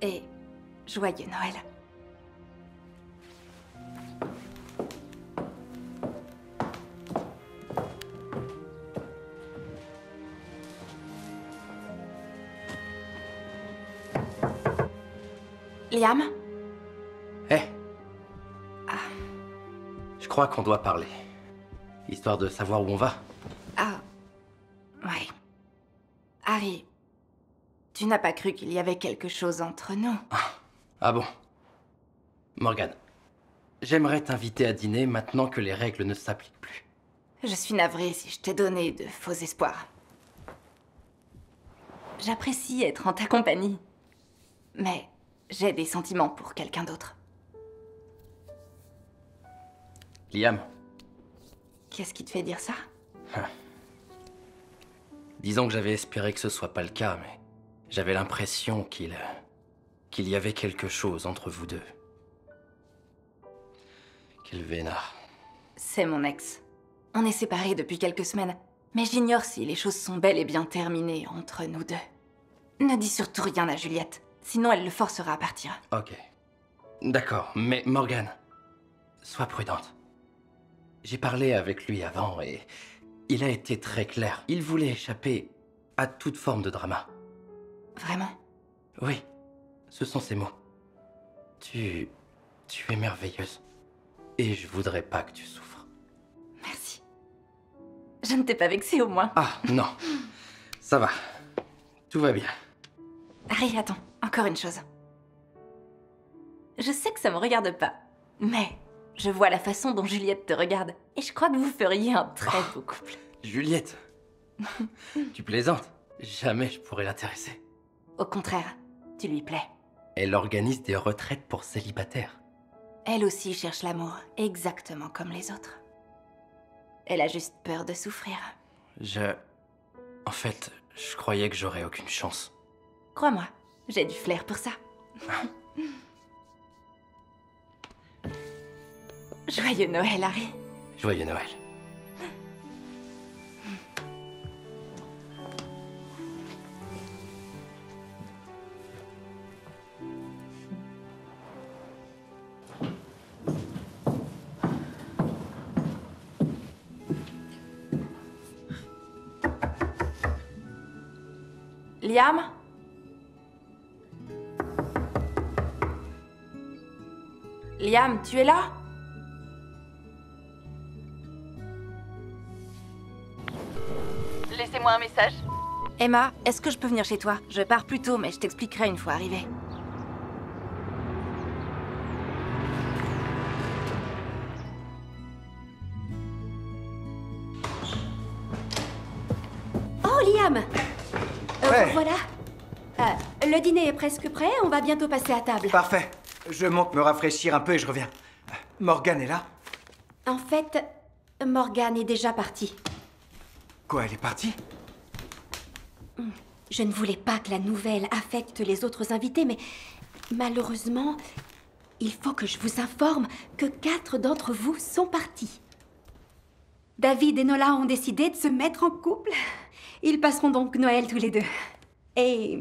Et joyeux Noël. Liam? Hé Je crois qu'on doit parler. Histoire de savoir où on va. Ah. Ouais. Harry, tu n'as pas cru qu'il y avait quelque chose entre nous? Ah bon? Morgane, j'aimerais t'inviter à dîner maintenant que les règles ne s'appliquent plus. Je suis navrée si je t'ai donné de faux espoirs. J'apprécie être en ta compagnie. Mais j'ai des sentiments pour quelqu'un d'autre. Liam. Qu'est-ce qui te fait dire ça? Disons que j'avais espéré que ce soit pas le cas, mais j'avais l'impression qu'il y avait quelque chose entre vous deux. Quel vénard. C'est mon ex. On est séparés depuis quelques semaines, mais j'ignore si les choses sont bel et bien terminées entre nous deux. Ne dis surtout rien à Juliette, sinon elle le forcera à partir. Ok. D'accord, mais Morgane, sois prudente. J'ai parlé avec lui avant et il a été très clair. Il voulait échapper à toute forme de drama. Vraiment? Oui, ce sont ses mots. Tu es merveilleuse. Et je voudrais pas que tu souffres. Merci. Je ne t'ai pas vexée au moins. Ah, non. Ça va. Tout va bien. Harry, attends, encore une chose. Je sais que ça me regarde pas, mais je vois la façon dont Juliette te regarde, et je crois que vous feriez un très beau couple. Juliette, tu plaisantes. Jamais je pourrais l'intéresser. Au contraire, tu lui plais. Elle organise des retraites pour célibataires. Elle aussi cherche l'amour, exactement comme les autres. Elle a juste peur de souffrir. En fait, je croyais que j'aurais aucune chance. Crois-moi, j'ai du flair pour ça. Joyeux Noël, Harry. Joyeux Noël. Liam? Liam, tu es là? Laissez-moi un message. Emma, est-ce que je peux venir chez toi? Je pars plus tôt, mais je t'expliquerai une fois arrivée. Oh, Liam! Ouais. Voilà. Le dîner est presque prêt, on va bientôt passer à table. Parfait. Je monte me rafraîchir un peu et je reviens. Morgane est là? En fait, Morgane est déjà partie. Quoi, elle est partie? Je ne voulais pas que la nouvelle affecte les autres invités, mais malheureusement, il faut que je vous informe que 4 d'entre vous sont partis. David et Nola ont décidé de se mettre en couple. Ils passeront donc Noël tous les deux. Et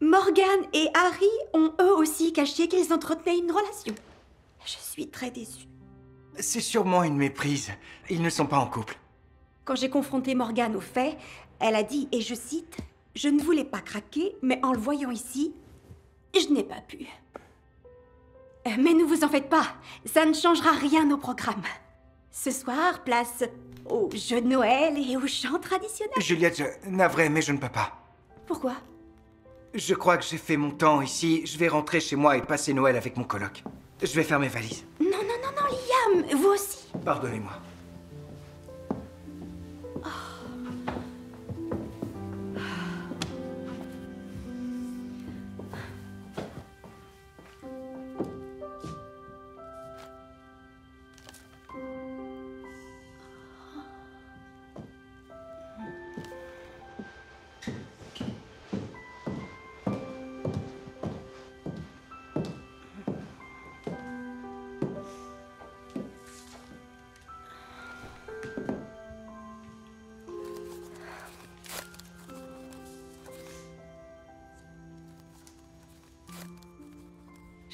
Morgane et Harry ont eux aussi caché qu'ils entretenaient une relation. Je suis très déçue. C'est sûrement une méprise. Ils ne sont pas en couple. Quand j'ai confronté Morgane aux faits, elle a dit, et je cite, « Je ne voulais pas craquer, mais en le voyant ici, je n'ai pas pu. » Mais ne vous en faites pas, ça ne changera rien au programme. Ce soir, place au jeu de Noël et au chant traditionnel. Juliette, navré, mais je ne peux pas. Pourquoi? Je crois que j'ai fait mon temps ici. Je vais rentrer chez moi et passer Noël avec mon coloc. Je vais faire mes valises. Non, non, non, non, Liam, vous aussi. Pardonnez-moi.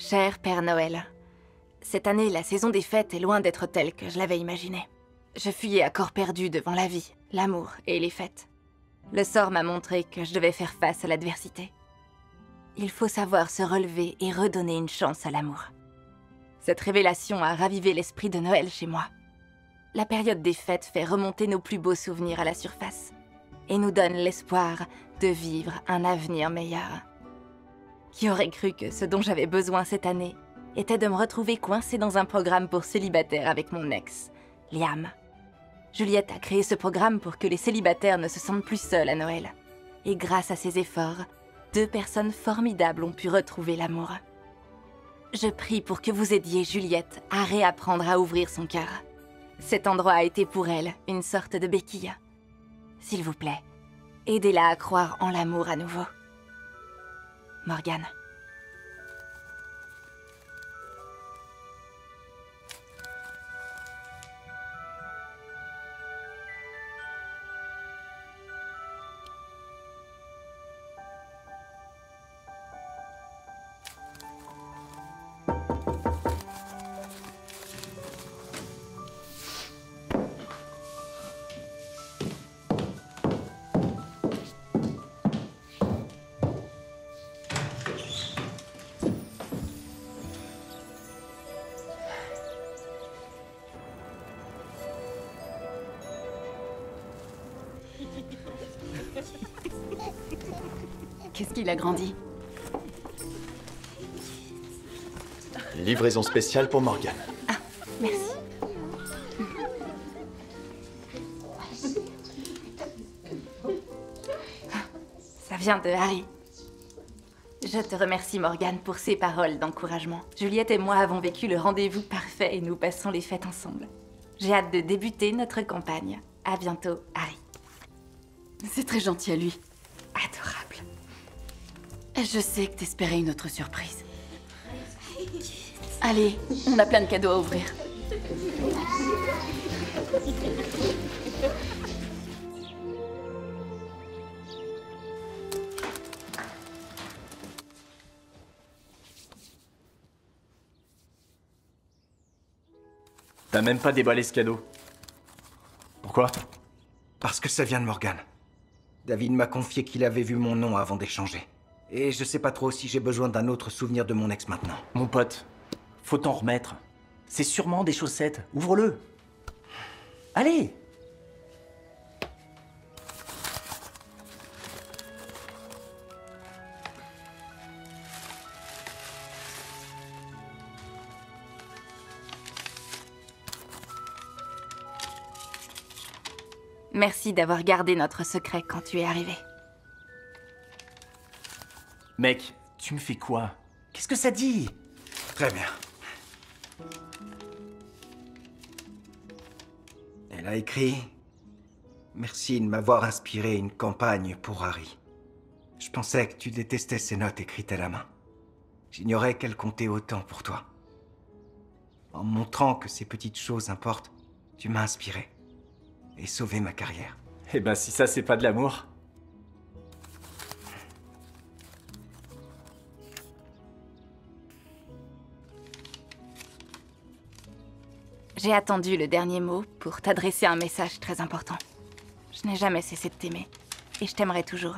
Cher Père Noël, cette année, la saison des fêtes est loin d'être telle que je l'avais imaginée. Je fuyais à corps perdu devant la vie, l'amour et les fêtes. Le sort m'a montré que je devais faire face à l'adversité. Il faut savoir se relever et redonner une chance à l'amour. Cette révélation a ravivé l'esprit de Noël chez moi. La période des fêtes fait remonter nos plus beaux souvenirs à la surface et nous donne l'espoir de vivre un avenir meilleur. Qui aurait cru que ce dont j'avais besoin cette année était de me retrouver coincée dans un programme pour célibataires avec mon ex, Liam. Juliette a créé ce programme pour que les célibataires ne se sentent plus seuls à Noël. Et grâce à ses efforts, 2 personnes formidables ont pu retrouver l'amour. Je prie pour que vous aidiez Juliette à réapprendre à ouvrir son cœur. Cet endroit a été pour elle une sorte de béquille. S'il vous plaît, aidez-la à croire en l'amour à nouveau. Morgane. Qu'est-ce qu'il a grandi? Livraison spéciale pour Morgane. Ah, merci. Ça vient de Harry. Je te remercie, Morgane, pour ces paroles d'encouragement. Juliette et moi avons vécu le rendez-vous parfait et nous passons les fêtes ensemble. J'ai hâte de débuter notre campagne. À bientôt, Harry. C'est très gentil à lui. Adorable. Je sais que t'espérais une autre surprise. Allez, on a plein de cadeaux à ouvrir. T'as même pas déballé ce cadeau. Pourquoi? Parce que ça vient de Morgane. David m'a confié qu'il avait vu mon nom avant d'échanger. Et je sais pas trop si j'ai besoin d'un autre souvenir de mon ex maintenant. Mon pote, faut t'en remettre. C'est sûrement des chaussettes. Ouvre-le. Allez! Merci d'avoir gardé notre secret quand tu es arrivé. Mec, tu me fais quoi? Qu'est-ce que ça dit? Très bien. Elle a écrit « Merci de m'avoir inspiré une campagne pour Harry. Je pensais que tu détestais ces notes écrites à la main. J'ignorais qu'elles comptaient autant pour toi. En montrant que ces petites choses importent, tu m'as inspiré et sauvé ma carrière. » Eh ben si ça c'est pas de l'amour. J'ai attendu le dernier mot pour t'adresser un message très important. Je n'ai jamais cessé de t'aimer, et je t'aimerai toujours.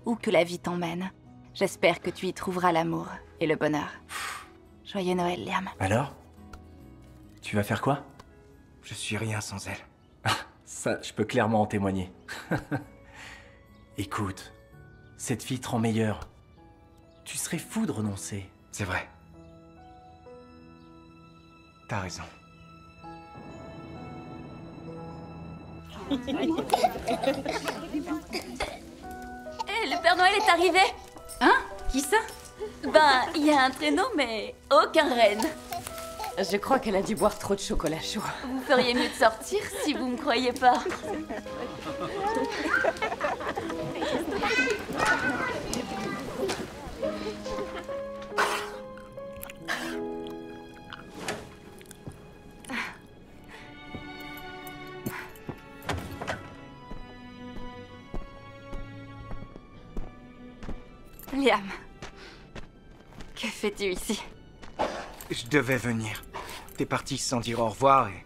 Où que la vie t'emmène, j'espère que tu y trouveras l'amour et le bonheur. Joyeux Noël, Liam. Alors? Tu vas faire quoi? Je suis rien sans elle. Ah, ça, je peux clairement en témoigner. Écoute, cette fille te rend meilleure. Tu serais fou de renoncer. C'est vrai. T'as raison. Hé, le Père Noël est arrivé! Hein? Qui ça? Ben, il y a un traîneau, mais aucun renne. Je crois qu'elle a dû boire trop de chocolat chaud. Vous feriez mieux de sortir si vous me croyez pas. Liam, que fais-tu ici? Je devais venir. T'es parti sans dire au revoir et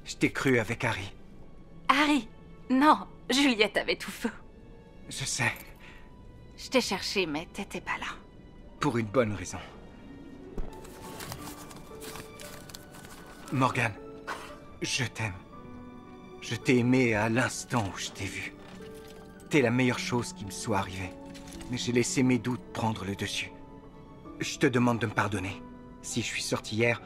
je t'ai cru avec Harry. Harry? Non, Juliette avait tout faux. Je sais, Je t'ai cherché, mais t'étais pas là. pour une bonne raison. Morgan, je t'aime. Je t'ai aimé à l'instant où je t'ai vu. T'es la meilleure chose qui me soit arrivée. Mais j'ai laissé mes doutes prendre le dessus. Je te demande de me pardonner. Si je suis sorti hier,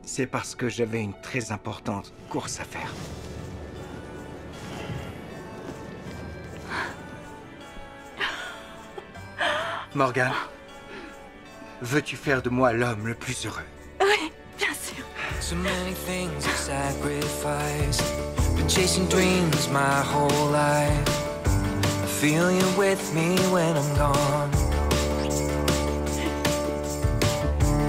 c'est parce que j'avais une très importante course à faire. Morgan, veux-tu faire de moi l'homme le plus heureux? Oui, bien sûr. So many things I've sacrificed. Been chasing dreams my whole life. I feel you with me when I'm gone.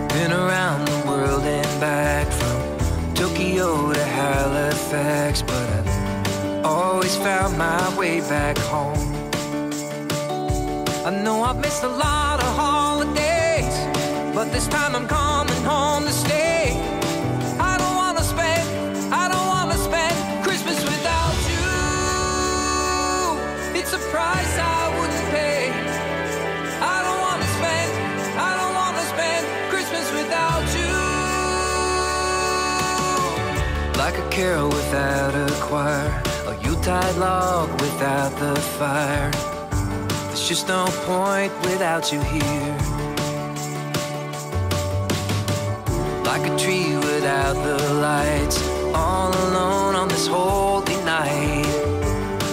Been around the world and back, from Tokyo to Halifax, but I've always found my way back home. I know I've missed a lot of holidays, but this time I'm coming home to stay. I don't wanna spend Christmas without you. It's a price I wouldn't pay. I don't wanna spend Christmas without you. Like a carol without a choir, a Yuletide log without the fire. There's just no point without you here. Like a tree without the lights, all alone on this holy night.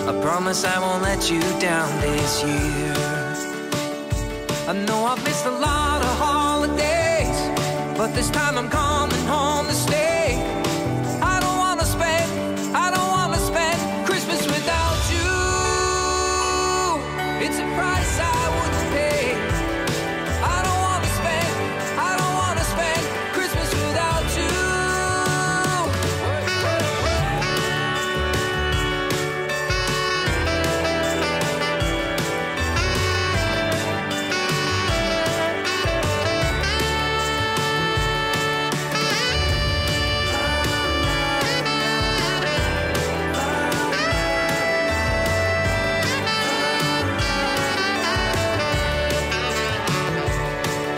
I promise I won't let you down this year. I know I've missed a lot of holidays, but this time I'm coming home to stay. I don't wanna spend Christmas without you. It's a price I wouldn't pay. I don't wanna spend Christmas without you.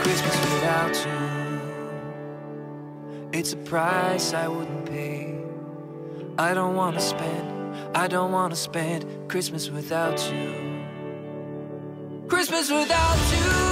Christmas without you. It's a price I wouldn't pay. I don't wanna spend Christmas without you. Christmas without you.